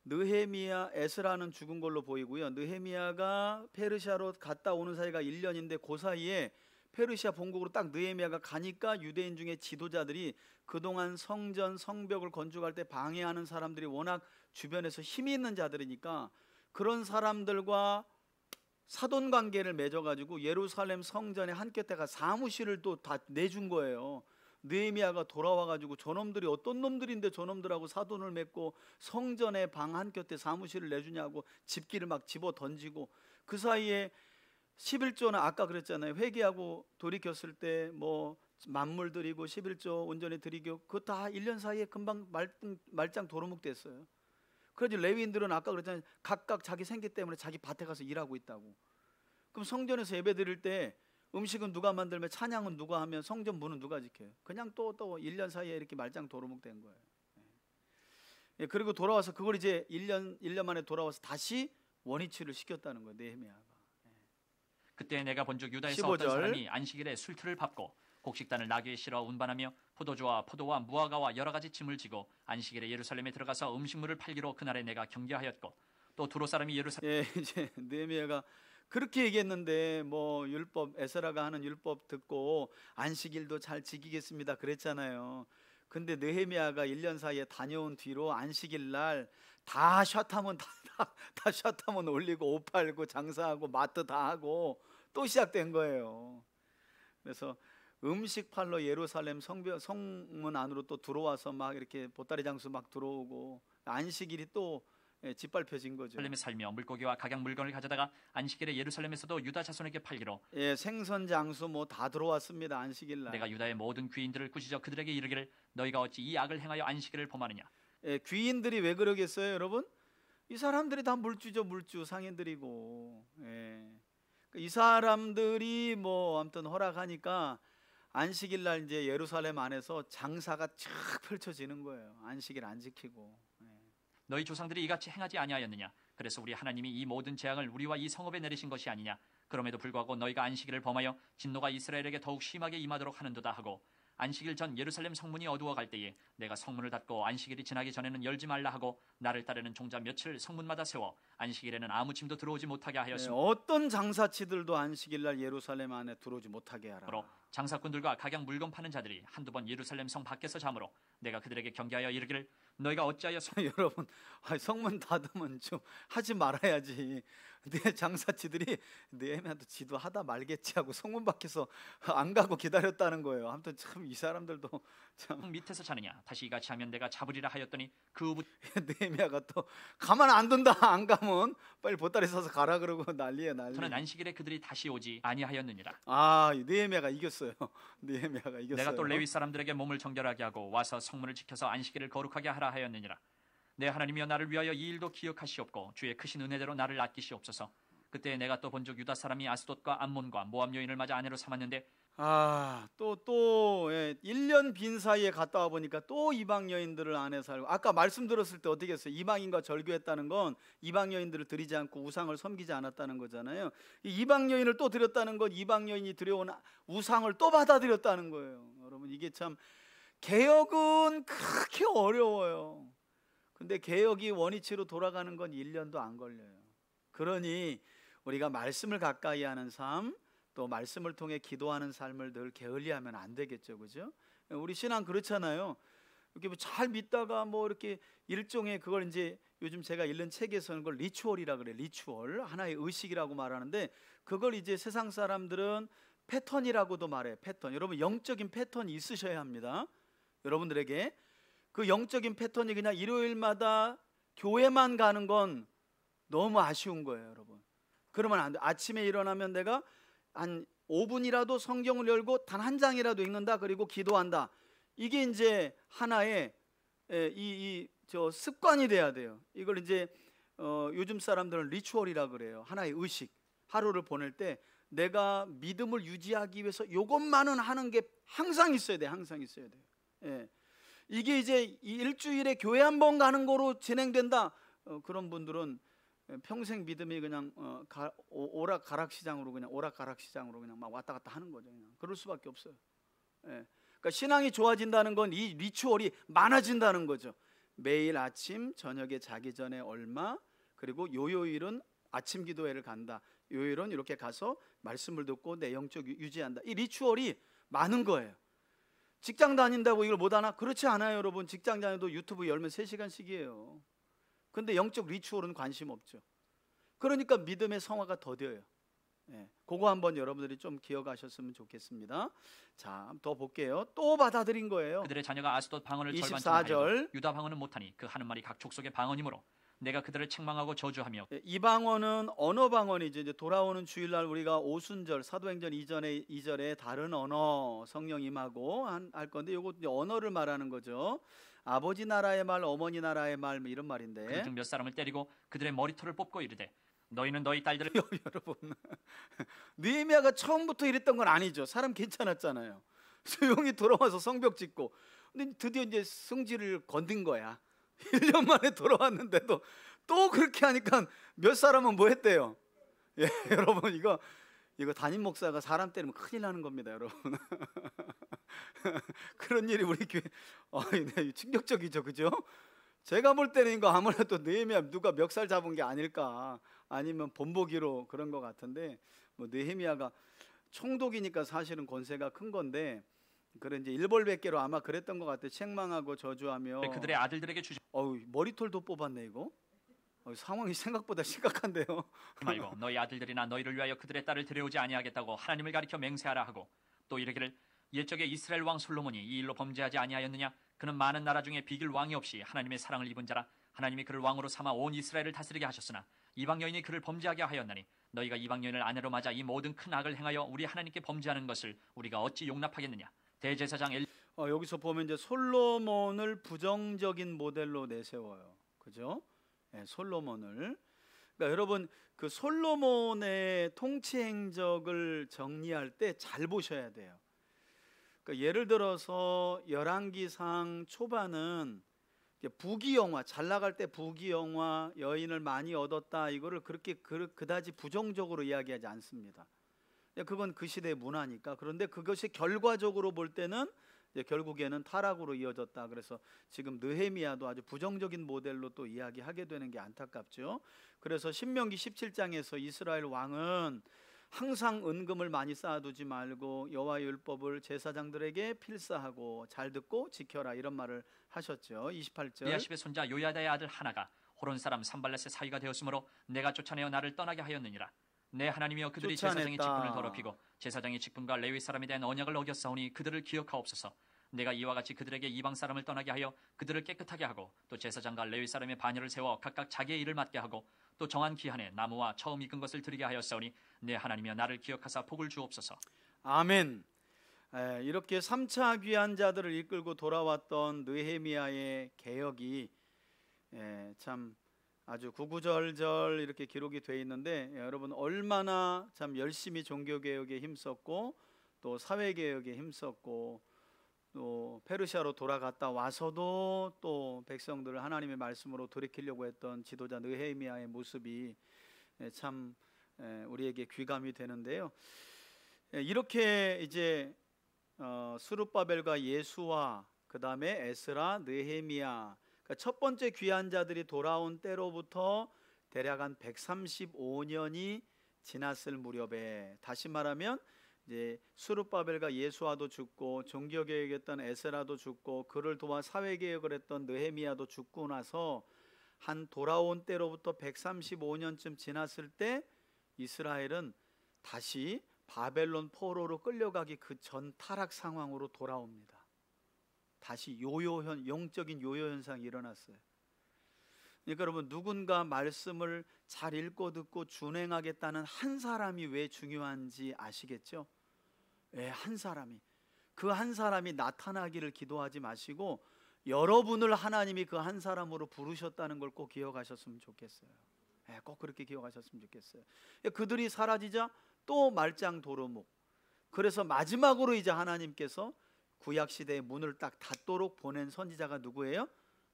느헤미야 에스라는 죽은 걸로 보이고요. 느헤미야가 페르시아로 갔다 오는 사이가 1년인데 그 사이에 페르시아 본국으로 딱 느헤미야가 가니까 유대인 중에 지도자들이 그동안 성전 성벽을 건축할 때 방해하는 사람들이 워낙 주변에서 힘이 있는 자들이니까 그런 사람들과 사돈 관계를 맺어가지고 예루살렘 성전에 한 곁에가 사무실을 또 다 내준 거예요. 느헤미야가 돌아와가지고 저놈들이 어떤 놈들인데 저놈들하고 사돈을 맺고 성전에 방 한 곁에 사무실을 내주냐고 집기를 막 집어 던지고 그 사이에 11조는 아까 그랬잖아요. 회개하고 돌이켰을 때 뭐 만물 드리고 11조 온전히 드리고 그거 다 1년 사이에 금방 말짱 도루묵 됐어요. 그래서 레위인들은 아까 그랬잖아요. 각각 자기 생계 때문에 자기 밭에 가서 일하고 있다고. 그럼 성전에서 예배 드릴 때 음식은 누가 만들면 찬양은 누가 하면 성전 문은 누가 지켜요? 그냥 또 1년 사이에 이렇게 말짱 도루묵 된 거예요. 예, 그리고 돌아와서 그걸 이제 1년 만에 돌아와서 다시 원위치를 시켰다는 거예요. 느헤미야가. 그때 내가 본즉 유다에서 15절. 어떤 사람이 안식일에 술틀을 밟고 곡식단을 나귀에 실어 운반하며 포도주와 포도와 무화과와 여러 가지 짐을 지고 안식일에 예루살렘에 들어가서 음식물을 팔기로 그날에 내가 경계하였고 또 두로 사람이 예, 이제 느헤미야가 그렇게 얘기했는데 뭐 율법 에스라가 하는 율법 듣고 안식일도 잘 지키겠습니다 그랬잖아요. 근데 느헤미야가 1년 사이에 다녀온 뒤로 안식일 날 다 샷하면 다 샷하면 올리고 옷 팔고 장사하고 마트 다 하고 또 시작된 거예요. 그래서 음식 팔러 예루살렘 성문 안으로 또 들어와서 막 이렇게 보따리 장수 막 들어오고 안식일이 또 짓밟혀진 거죠. 예루살렘에 살며 물고기와 각양 물건을 가져다가 안식일에 예루살렘에서도 유다 자손에게 팔기로 예, 생선 장수 뭐 다 들어왔습니다. 안식일 날. 내가 유다의 모든 귀인들을 꾸짖어 그들에게 이르기를 너희가 어찌 이 악을 행하여 안식일을 범하느냐. 예, 귀인들이 왜 그러겠어요, 여러분? 이 사람들이 다 물주죠, 물주 상인들이고. 예. 이 사람들이 뭐 아무튼 허락하니까 안식일 날 이제 예루살렘 안에서 장사가 쫙 펼쳐지는 거예요. 안식일 안 지키고. 예. 너희 조상들이 이같이 행하지 아니하였느냐. 그래서 우리 하나님이 이 모든 재앙을 우리와 이 성읍에 내리신 것이 아니냐. 그럼에도 불구하고 너희가 안식일을 범하여 진노가 이스라엘에게 더욱 심하게 임하도록 하는도다 하고 안식일 전 예루살렘 성문이 어두워갈 때에 내가 성문을 닫고 안식일이 지나기 전에는 열지 말라 하고 나를 따르는 종자 며칠 성문마다 세워 안식일에는 아무 짐도 들어오지 못하게 하였으므로 어떤 장사치들도 안식일 날 예루살렘 안에 들어오지 못하게 하라. 장사꾼들과 각양 물건 파는 자들이 한두 번 예루살렘 성 밖에서 잠으로 내가 그들에게 경계하여 이르기를 너희가 어찌하여 여러분, 성문 닫으면 좀 하지 말아야지. 내 장사치들이 느헤미야도 지도 하다 말겠지 하고 성문 밖에서 안 가고 기다렸다는 거예요. 아무튼 참 이 사람들도 참 밑에서 자느냐 다시 이같이 하면 내가 잡으리라 하였더니 그 후부터 느헤미야가 또 가만 안 둔다. 안 가면 빨리 보따리 싸서 가라 그러고 난리야 난리. 안식일에 그들이 다시 오지 아니하였느니라. 느헤미야가 이겼어요. 느헤미야가 이겼어요. 내가 또 레위 사람들에게 몸을 정결하게 하고 와서 성문을 지켜서 안식일을 거룩하게 하라 하였느니라. 내 하나님이여 나를 위하여 이 일도 기억하시옵고 주의 크신 은혜대로 나를 아끼시옵소서. 그때 내가 또 본즉 유다 사람이 아스돗과 암몬과 모압 여인을 맞아 아내로 삼았는데 또 1년 빈 사이에 갔다 와 보니까 또 이방 여인들을 안에 살고, 아까 말씀 들었을 때 어떻게 했어요? 이방인과 절교했다는 건 이방 여인들을 드리지 않고 우상을 섬기지 않았다는 거잖아요. 이 이방 여인을 또 드렸다는 건 이방 여인이 들여온 우상을 또 받아들였다는 거예요. 여러분, 이게 참 개혁은 그렇게 어려워요. 근데 개혁이 원위치로 돌아가는 건 1년도 안 걸려요. 그러니 우리가 말씀을 가까이 하는 삶, 또 말씀을 통해 기도하는 삶을 늘 게을리하면 안 되겠죠, 그죠? 우리 신앙 그렇잖아요. 이렇게 뭐 잘 믿다가 뭐 이렇게 일종의 그걸 이제 요즘 제가 읽는 책에서는 그걸 리추얼이라 그래요. 리추얼, 하나의 의식이라고 말하는데 그걸 이제 세상 사람들은 패턴이라고도 말해요. 패턴. 여러분, 영적인 패턴이 있으셔야 합니다. 여러분들에게 그 영적인 패턴이 그냥 일요일마다 교회만 가는 건 너무 아쉬운 거예요, 여러분. 그러면 안 돼. 아침에 일어나면 내가 한 5분이라도 성경을 열고 단 한 장이라도 읽는다. 그리고 기도한다. 이게 이제 하나의 저 습관이 돼야 돼요. 이걸 이제 요즘 사람들은 리추얼이라 그래요. 하나의 의식. 하루를 보낼 때 내가 믿음을 유지하기 위해서 이것만은 하는 게 항상 있어야 돼. 항상 있어야 돼요. 예. 이게 이제 일주일에 교회 한 번 가는 거로 진행된다. 그런 분들은 평생 믿음이 그냥 오락가락시장으로 그냥 막 왔다 갔다 하는 거죠. 그냥 그럴 수밖에 없어요. 예. 그러니까 신앙이 좋아진다는 건 이 리추얼이 많아진다는 거죠. 매일 아침 저녁에 자기 전에 얼마, 그리고 요요일은 아침 기도회를 간다. 요일은 이렇게 가서 말씀을 듣고 내 영적 유지한다. 이 리추얼이 많은 거예요. 직장 다닌다고 이걸 못하나? 그렇지 않아요, 여러분. 직장 다녀도 유튜브 열면 3시간씩이에요. 근데 영적 리추얼은 관심 없죠. 그러니까 믿음의 성화가 더뎌요. 예, 그거 한번 여러분들이 좀 기억하셨으면 좋겠습니다. 자, 더 볼게요. 또 받아들인 거예요. 그들의 자녀가 아스돗 방언을 24절. 유다 방언은 못하니 그 하는 말이 각 족속의 방언이므로 내가 그들을 책망하고 저주하며. 이 방언은 언어 방언이죠. 이제 돌아오는 주일날 우리가 오순절 사도행전 2절에 다른 언어 성령 임하고 할 건데, 요거 언어를 말하는 거죠. 아버지 나라의 말, 어머니 나라의 말, 뭐 이런 말인데. 그 중 몇 사람을 때리고 그들의 머리털을 뽑고 이르되 너희는 너희 딸들을 여러분, 느헤미야가 처음부터 이랬던 건 아니죠. 사람 괜찮았잖아요. 조용히 돌아와서 성벽 짓고. 근데 드디어 이제 성질을 건든 거야. 1년 만에 돌아왔는데도 또 그렇게 하니까 몇 사람은 뭐 했대요? 예, 여러분, 이거 담임 목사가 사람 때리면 큰일 나는 겁니다, 여러분. 그런 일이 우리 교회 충격적이죠, 그죠? 제가 볼 때는 이거 아무래도 느헤미야 누가 멱살 잡은 게 아닐까, 아니면 본보기로 그런 것 같은데, 뭐 느헤미야가 총독이니까 사실은 권세가 큰 건데, 그래 이제 일벌백계로 아마 그랬던 것 같아요. 책망하고 저주하며 그들의 아들들에게 주지 머리털도 뽑았네 이거. 상황이 생각보다 심각한데요. 말고 너희 아들들이나 너희를 위하여 그들의 딸을 데려오지 아니하겠다고 하나님을 가리켜 맹세하라 하고, 또 이르기를 옛적에 이스라엘 왕 솔로몬이 이 일로 범죄하지 아니하였느냐? 그는 많은 나라 중에 비길 왕이 없이 하나님의 사랑을 입은 자라. 하나님이 그를 왕으로 삼아 온 이스라엘을 다스리게 하셨으나 이방 여인이 그를 범죄하게 하였나니 너희가 이방 여인을 아내로 맞아 이 모든 큰 악을 행하여 우리 하나님께 범죄하는 것을 우리가 어찌 용납하겠느냐? 대제사장 여기서 보면 이제 솔로몬을 부정적인 모델로 내세워요. 그죠? 네, 솔로몬을. 그러니까 여러분, 그 솔로몬의 통치 행적을 정리할 때 잘 보셔야 돼요. 그러니까 예를 들어서 열왕기상 초반은 부귀영화, 잘 나갈 때 부귀영화, 여인을 많이 얻었다, 이거를 그렇게 그다지 부정적으로 이야기하지 않습니다. 그건 그 시대의 문화니까. 그런데 그것이 결과적으로 볼 때는 이제 결국에는 타락으로 이어졌다. 그래서 지금 느헤미야도 아주 부정적인 모델로 또 이야기하게 되는 게 안타깝죠. 그래서 신명기 17장에서 이스라엘 왕은 항상 은금을 많이 쌓아두지 말고 여호와의 율법을 제사장들에게 필사하고 잘 듣고 지켜라, 이런 말을 하셨죠. 28절. 리아십의 손자 요야다의 아들 하나가 호론 사람 산발렛의 사위가 되었으므로 내가 쫓아내어 나를 떠나게 하였느니라. 내 하나님이여 그들이 제사장의 직분을 더럽히고 제사장의 직분과 레위 사람에 대한 언약을 어겼사오니 그들을 기억하옵소서. 내가 이와 같이 그들에게 이방 사람을 떠나게 하여 그들을 깨끗하게 하고 또 제사장과 레위 사람의 반열을 세워 각각 자기의 일을 맡게 하고 또 정한 기한에 나무와 처음 익은 것을 드리게 하였사오니 내 하나님이여 나를 기억하사 복을 주옵소서. 아멘. 이렇게 3차 귀한 자들을 이끌고 돌아왔던 느헤미야의 개혁이 참 아주 구구절절 이렇게 기록이 되어 있는데, 여러분 얼마나 참 열심히 종교개혁에 힘썼고 또 사회개혁에 힘썼고 또 페르시아로 돌아갔다 와서도 또 백성들을 하나님의 말씀으로 돌이키려고 했던 지도자 느헤미야의 모습이 참 우리에게 귀감이 되는데요. 이렇게 이제 스룹바벨과 예수와 그 다음에 에스라, 느헤미야, 그러니까 첫 번째 귀한 자들이 돌아온 때로부터 대략 한 135년이 지났을 무렵에, 다시 말하면 이제 스룹바벨과 예수아도 죽고 종교개혁했던 에스라도 죽고 그를 도와 사회개혁을 했던 느헤미야도 죽고 나서 한 돌아온 때로부터 135년쯤 지났을 때 이스라엘은 다시 바벨론 포로로 끌려가기 그 전 타락 상황으로 돌아옵니다. 다시 영적인 요요 현상이 일어났어요. 그러니까 여러분, 누군가 말씀을 잘 읽고 듣고 준행하겠다는 한 사람이 왜 중요한지 아시겠죠? 한 사람이, 그 한 사람이 나타나기를 기도하지 마시고 여러분을 하나님이 그 한 사람으로 부르셨다는 걸 꼭 기억하셨으면 좋겠어요. 꼭 그렇게 기억하셨으면 좋겠어요. 그들이 사라지자 또 말짱 도루묵. 그래서 마지막으로 이제 하나님께서 구약시대의 문을 딱 닫도록 보낸 선지자가 누구예요?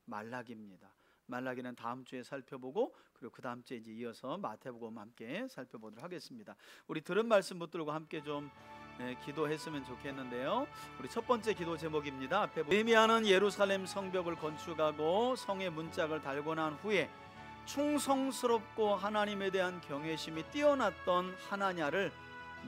말라기입니다. 말라기는 다음 주에 살펴보고, 그리고 그 다음 주에 이제 이어서 마태복음 함께 살펴보도록 하겠습니다. 우리 들은 말씀 붙들고 함께 좀 기도했으면 좋겠는데요. 우리 첫 번째 기도 제목입니다. 앞에 느헤미야는 예루살렘 성벽을 건축하고 성의 문짝을 달고 난 후에 충성스럽고 하나님에 대한 경외심이 뛰어났던 하나냐를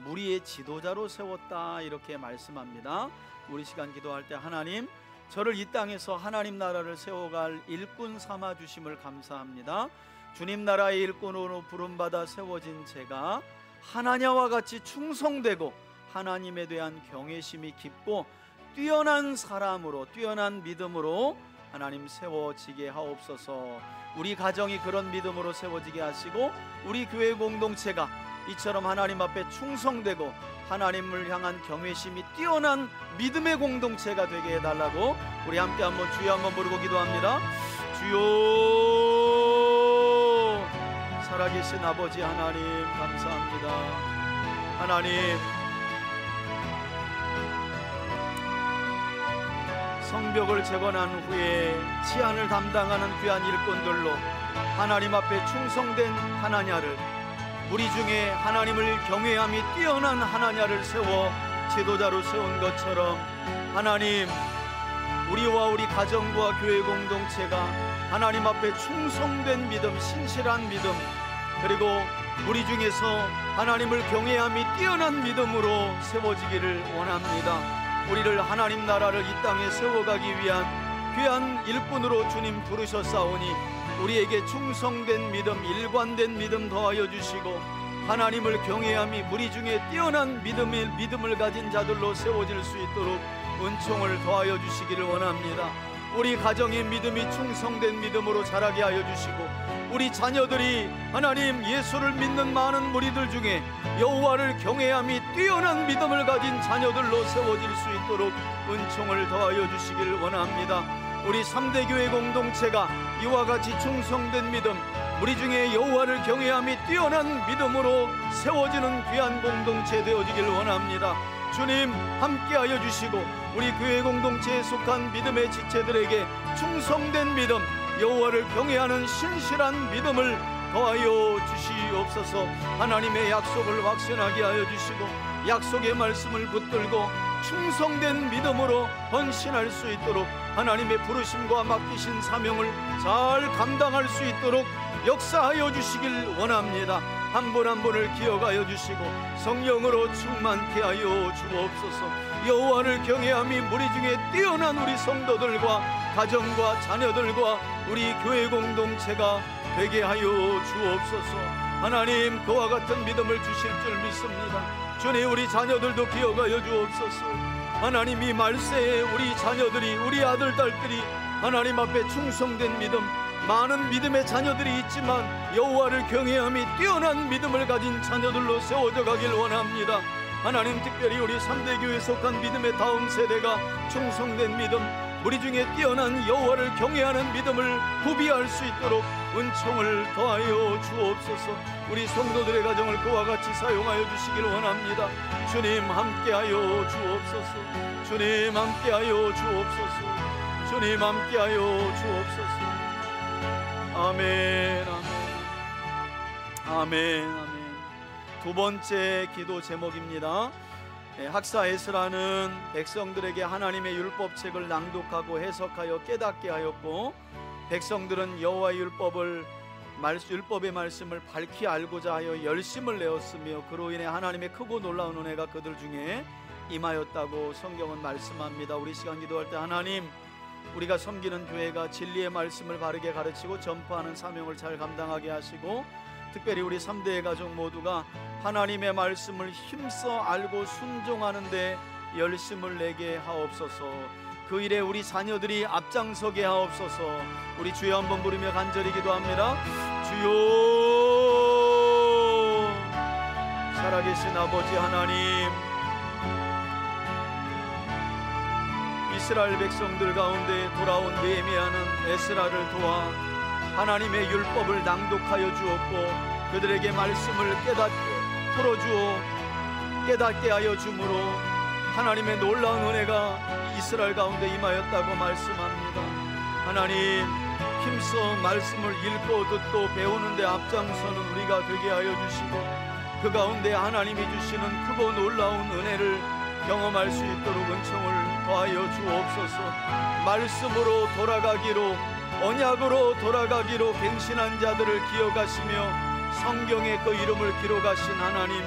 무리의 지도자로 세웠다, 이렇게 말씀합니다. 우리 시간 기도할 때, 하나님, 저를 이 땅에서 하나님 나라를 세워갈 일꾼 삼아 주심을 감사합니다. 주님 나라의 일꾼으로 부름받아 세워진 제가 하나냐와 같이 충성되고 하나님에 대한 경외심이 깊고 뛰어난 사람으로, 뛰어난 믿음으로 하나님 세워지게 하옵소서. 우리 가정이 그런 믿음으로 세워지게 하시고 우리 교회 공동체가 이처럼 하나님 앞에 충성되고 하나님을 향한 경외심이 뛰어난 믿음의 공동체가 되게 해달라고 우리 함께 한번 주여 한번 부르고 기도합니다. 주여, 살아계신 아버지 하나님 감사합니다. 하나님, 성벽을 재건한 후에 치안을 담당하는 귀한 일꾼들로 하나님 앞에 충성된 하나냐를, 우리 중에 하나님을 경외함이 뛰어난 하나냐를 세워 지도자로 세운 것처럼, 하나님, 우리와 우리 가정과 교회 공동체가 하나님 앞에 충성된 믿음, 신실한 믿음, 그리고 우리 중에서 하나님을 경외함이 뛰어난 믿음으로 세워지기를 원합니다. 우리를 하나님 나라를 이 땅에 세워가기 위한 귀한 일꾼으로 주님 부르셨사오니 우리에게 충성된 믿음, 일관된 믿음 더하여 주시고 하나님을 경외함이 무리 중에 뛰어난 믿음을 가진 자들로 세워질 수 있도록 은총을 더하여 주시기를 원합니다. 우리 가정의 믿음이 충성된 믿음으로 자라게 하여 주시고 우리 자녀들이 하나님 예수를 믿는 많은 무리들 중에 여호와를 경외함이 뛰어난 믿음을 가진 자녀들로 세워질 수 있도록 은총을 더하여 주시기를 원합니다. 우리 3대 교회 공동체가 이와 같이 충성된 믿음, 우리 중에 여호와를 경외함이 뛰어난 믿음으로 세워지는 귀한 공동체 되어지기를 원합니다. 주님 함께하여 주시고 우리 교회 공동체에 속한 믿음의 지체들에게 충성된 믿음, 여호와를 경외하는 신실한 믿음을 더하여 주시옵소서. 하나님의 약속을 확신하게 하여 주시고 약속의 말씀을 붙들고 충성된 믿음으로 헌신할 수 있도록 하나님의 부르심과 맡기신 사명을 잘 감당할 수 있도록 역사하여 주시길 원합니다. 한 분 한 분을 기억하여 주시고 성령으로 충만케 하여 주옵소서. 여호와를 경외함이 무리 중에 뛰어난 우리 성도들과 가정과 자녀들과 우리 교회 공동체가 되게 하여 주옵소서. 하나님, 그와 같은 믿음을 주실 줄 믿습니다. 주님, 우리 자녀들도 기억하여 주옵소서. 하나님, 이 말세에 우리 자녀들이, 우리 아들 딸들이 하나님 앞에 충성된 믿음, 많은 믿음의 자녀들이 있지만 여호와를 경외함이 뛰어난 믿음을 가진 자녀들로 세워져 가길 원합니다. 하나님, 특별히 우리 3대 교회에 속한 믿음의 다음 세대가 충성된 믿음, 우리 중에 뛰어난 여호와를 경외하는 믿음을 구비할 수 있도록 은총을 더하여 주옵소서. 우리 성도들의 가정을 그와 같이 사용하여 주시길 원합니다. 주님, 함께하여 주옵소서. 주님, 함께하여 주옵소서. 주님, 함께하여 주옵소서. 아멘, 아멘, 아멘, 아멘. 두 번째 기도 제목입니다. 학사 에스라는 백성들에게 하나님의 율법책을 낭독하고 해석하여 깨닫게 하였고, 백성들은 여호와의 율법의 말씀을 밝히 알고자 하여 열심을 내었으며 그로 인해 하나님의 크고 놀라운 은혜가 그들 중에 임하였다고 성경은 말씀합니다. 우리 시간 기도할 때 하나님, 우리가 섬기는 교회가 진리의 말씀을 바르게 가르치고 전파하는 사명을 잘 감당하게 하시고, 특별히 우리 3대의 가족 모두가 하나님의 말씀을 힘써 알고 순종하는 데 열심을 내게 하옵소서. 그 일에 우리 자녀들이 앞장서게 하옵소서. 우리 주여 한번 부르며 간절히 기도합니다. 주여, 살아계신 아버지 하나님, 이스라엘 백성들 가운데 돌아온 느헤미야는 에스라를 도와 하나님의 율법을 낭독하여 주었고, 그들에게 말씀을 깨닫게 하여 주므로 하나님의 놀라운 은혜가 이스라엘 가운데 임하였다고 말씀합니다. 하나님, 힘써 말씀을 읽고 듣고 배우는 데 앞장서는 우리가 되게 하여 주시고, 그 가운데 하나님이 주시는 크고 놀라운 은혜를 경험할 수 있도록 은총을 더하여 주옵소서. 말씀으로 돌아가기로, 언약으로 돌아가기로 갱신한 자들을 기억하시며 성경에 그 이름을 기록하신 하나님,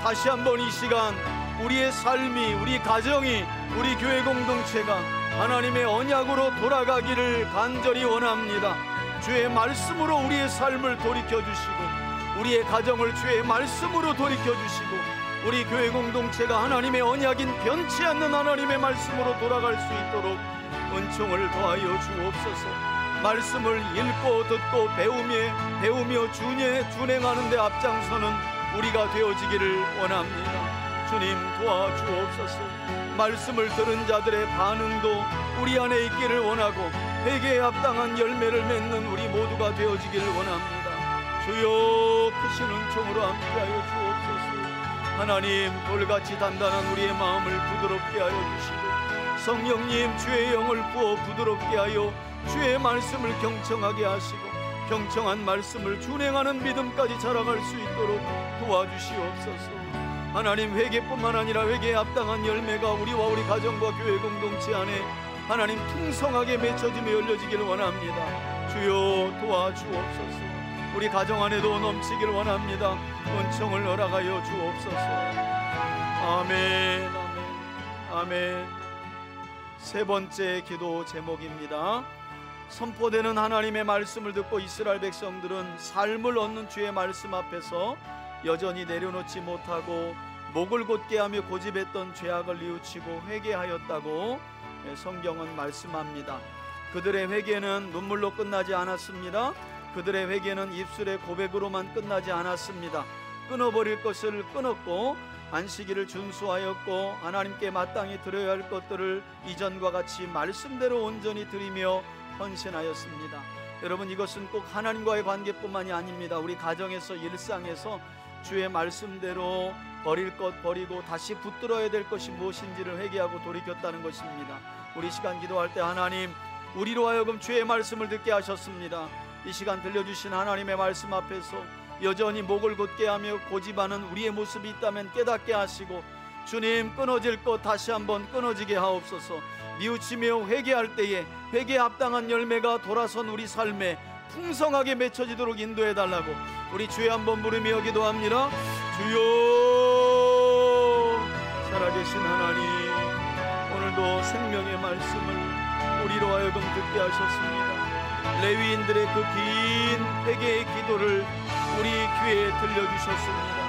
다시 한번 이 시간 우리의 삶이, 우리 가정이, 우리 교회 공동체가 하나님의 언약으로 돌아가기를 간절히 원합니다. 주의 말씀으로 우리의 삶을 돌이켜주시고, 우리의 가정을 주의 말씀으로 돌이켜주시고, 우리 교회 공동체가 하나님의 언약인 변치 않는 하나님의 말씀으로 돌아갈 수 있도록 은총을 더하여 주옵소서. 말씀을 읽고 듣고 배우며 준행하는 데 앞장서는 우리가 되어지기를 원합니다. 주님, 도와주옵소서. 말씀을 들은 자들의 반응도 우리 안에 있기를 원하고, 회개에 합당한 열매를 맺는 우리 모두가 되어지기를 원합니다. 주여, 크신 은총으로 함께하여 주옵소서. 하나님, 돌같이 단단한 우리의 마음을 부드럽게 하여 주시고, 성령님, 주의 영을 부어 부드럽게 하여 주의 말씀을 경청하게 하시고, 경청한 말씀을 준행하는 믿음까지 자라갈 수 있도록 도와주시옵소서. 하나님, 회개뿐만 아니라 회개에 합당한 열매가 우리와 우리 가정과 교회 공동체 안에 하나님 풍성하게 맺혀지며 열려지기를 원합니다. 주여, 도와주옵소서. 우리 가정 안에도 넘치기를 원합니다. 은총을 허락하여 주옵소서. 아멘, 아멘, 아멘. 세 번째 기도 제목입니다. 선포되는 하나님의 말씀을 듣고 이스라엘 백성들은 삶을 얻는 주의 말씀 앞에서 여전히 내려놓지 못하고 목을 곧게 하며 고집했던 죄악을 뉘우치고 회개하였다고 성경은 말씀합니다. 그들의 회개는 눈물로 끝나지 않았습니다. 그들의 회개는 입술의 고백으로만 끝나지 않았습니다. 끊어버릴 것을 끊었고, 안식일을 준수하였고, 하나님께 마땅히 드려야 할 것들을 이전과 같이 말씀대로 온전히 드리며 헌신하였습니다. 여러분, 이것은 꼭 하나님과의 관계뿐만이 아닙니다. 우리 가정에서, 일상에서 주의 말씀대로 버릴 것 버리고 다시 붙들어야 될 것이 무엇인지를 회개하고 돌이켰다는 것입니다. 우리 시간 기도할 때 하나님, 우리로 하여금 주의 말씀을 듣게 하셨습니다. 이 시간 들려주신 하나님의 말씀 앞에서 여전히 목을 곧게 하며 고집하는 우리의 모습이 있다면 깨닫게 하시고, 주님, 끊어질 것 다시 한번 끊어지게 하옵소서. 뉘우치며 회개할 때에 회개에 합당한 열매가 돌아선 우리 삶에 풍성하게 맺혀지도록 인도해 달라고 우리 주에 한번 부르며 기도합니다. 주여, 살아계신 하나님, 오늘도 생명의 말씀을 우리로 하여금 듣게 하셨습니다. 레위인들의 그 긴 회개의 기도를 우리 귀에 들려주셨습니다.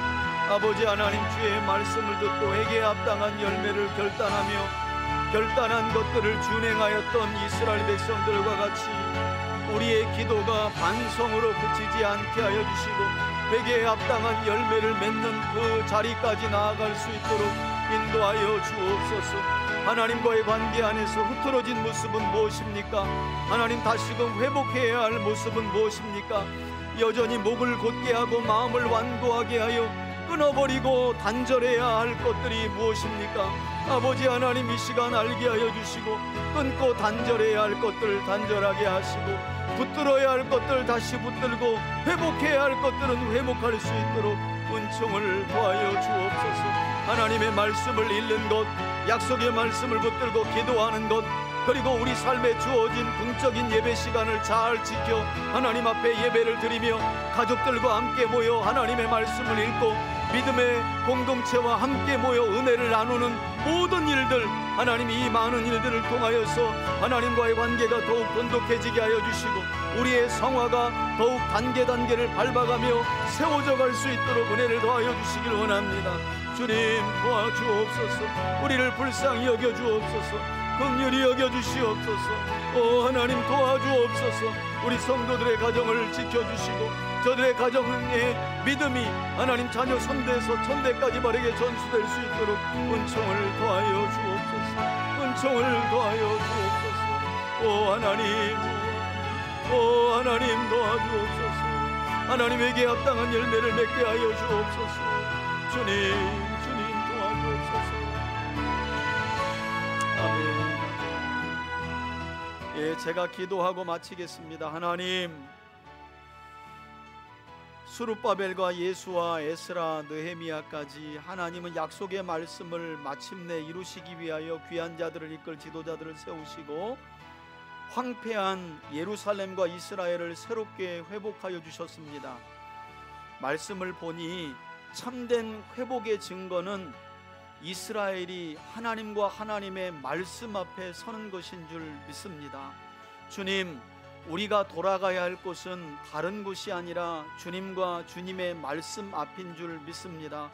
아버지 하나님, 주의 말씀을 듣고 회개에 합당한 열매를 결단한 것들을 준행하였던 이스라엘 백성들과 같이 우리의 기도가 반성으로 그치지 않게 하여 주시고 회개에 합당한 열매를 맺는 그 자리까지 나아갈 수 있도록 인도하여 주옵소서. 하나님과의 관계 안에서 흐트러진 모습은 무엇입니까? 하나님, 다시금 회복해야 할 모습은 무엇입니까? 여전히 목을 곧게 하고 마음을 완고하게 하여 끊어버리고 단절해야 할 것들이 무엇입니까? 아버지 하나님, 이 시간 알게 하여 주시고 끊고 단절해야 할 것들 단절하게 하시고 붙들어야 할 것들 다시 붙들고 회복해야 할 것들은 회복할 수 있도록 은총을 더하여 주옵소서. 하나님의 말씀을 읽는 것, 약속의 말씀을 붙들고 기도하는 것, 그리고 우리 삶에 주어진 궁적인 예배 시간을 잘 지켜 하나님 앞에 예배를 드리며 가족들과 함께 모여 하나님의 말씀을 읽고 믿음의 공동체와 함께 모여 은혜를 나누는 모든 일들, 하나님 이 많은 일들을 통하여서 하나님과의 관계가 더욱 돈독해지게 하여 주시고 우리의 성화가 더욱 단계를 밟아가며 세워져 갈 수 있도록 은혜를 더하여 주시길 원합니다. 주님, 도와주옵소서. 우리를 불쌍히 여겨주옵소서. 긍휼히 여겨주시옵소서. 오 하나님, 도와주옵소서. 우리 성도들의 가정을 지켜주시고 저들의 가정의 믿음이 하나님 자녀 선대에서 천대까지 바르게 전수될 수 있도록 은총을 더하여 주옵소서. 은총을 더하여 주옵소서. 오 하나님 도와주옵소서. 하나님에게 합당한 열매를 맺게 하여 주옵소서. 주님 도와주옵소서. 아멘. 예, 제가 기도하고 마치겠습니다. 하나님, 스룹바벨과 예수와 에스라, 느헤미야까지 하나님은 약속의 말씀을 마침내 이루시기 위하여 귀한 자들을 이끌 지도자들을 세우시고 황폐한 예루살렘과 이스라엘을 새롭게 회복하여 주셨습니다. 말씀을 보니 참된 회복의 증거는 이스라엘이 하나님과 하나님의 말씀 앞에 서는 것인 줄 믿습니다. 주님, 우리가 돌아가야 할 곳은 다른 곳이 아니라 주님과 주님의 말씀 앞인 줄 믿습니다.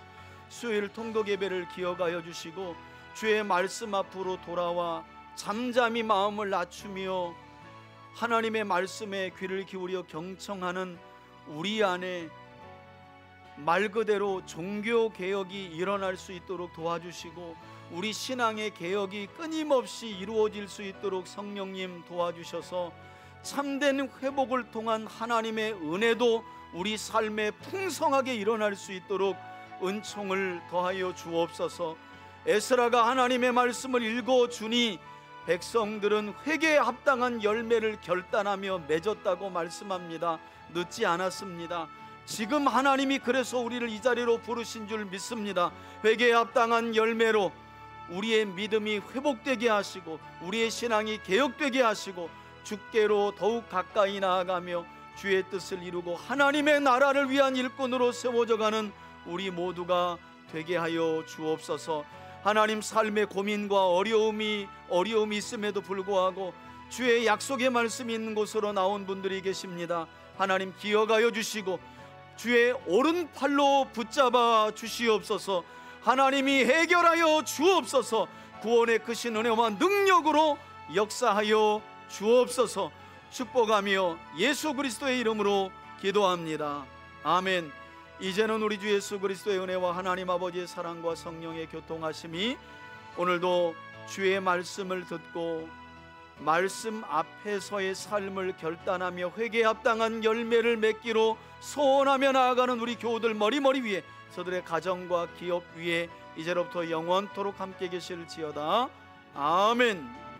수요일 통독 예배를 기억하여 주시고 주의 말씀 앞으로 돌아와 잠잠히 마음을 낮추며 하나님의 말씀에 귀를 기울여 경청하는 우리 안에 말 그대로 종교개혁이 일어날 수 있도록 도와주시고 우리 신앙의 개혁이 끊임없이 이루어질 수 있도록 성령님 도와주셔서 참된 회복을 통한 하나님의 은혜도 우리 삶에 풍성하게 일어날 수 있도록 은총을 더하여 주옵소서. 에스라가 하나님의 말씀을 읽어주니 백성들은 회개에 합당한 열매를 결단하며 맺었다고 말씀합니다. 늦지 않았습니다. 지금 하나님이 그래서 우리를 이 자리로 부르신 줄 믿습니다. 회개에 합당한 열매로 우리의 믿음이 회복되게 하시고 우리의 신앙이 개혁되게 하시고 주께로 더욱 가까이 나아가며 주의 뜻을 이루고 하나님의 나라를 위한 일꾼으로 세워져가는 우리 모두가 되게 하여 주옵소서. 하나님, 삶의 고민과 어려움이 있음에도 불구하고 주의 약속의 말씀이 있는 곳으로 나온 분들이 계십니다. 하나님, 기억하여 주시고 주의 오른팔로 붙잡아 주시옵소서. 하나님이 해결하여 주옵소서. 구원의 크신 은혜와 능력으로 역사하여 주옵소서. 축복하며 예수 그리스도의 이름으로 기도합니다. 아멘. 이제는 우리 주 예수 그리스도의 은혜와 하나님 아버지의 사랑과 성령의 교통하심이 오늘도 주의 말씀을 듣고 말씀 앞에서의 삶을 결단하며 회개에 합당한 열매를 맺기로 소원하며 나아가는 우리 교우들 머리 위에, 저들의 가정과 기업 위에 이제로부터 영원토록 함께 계실지어다. 아멘.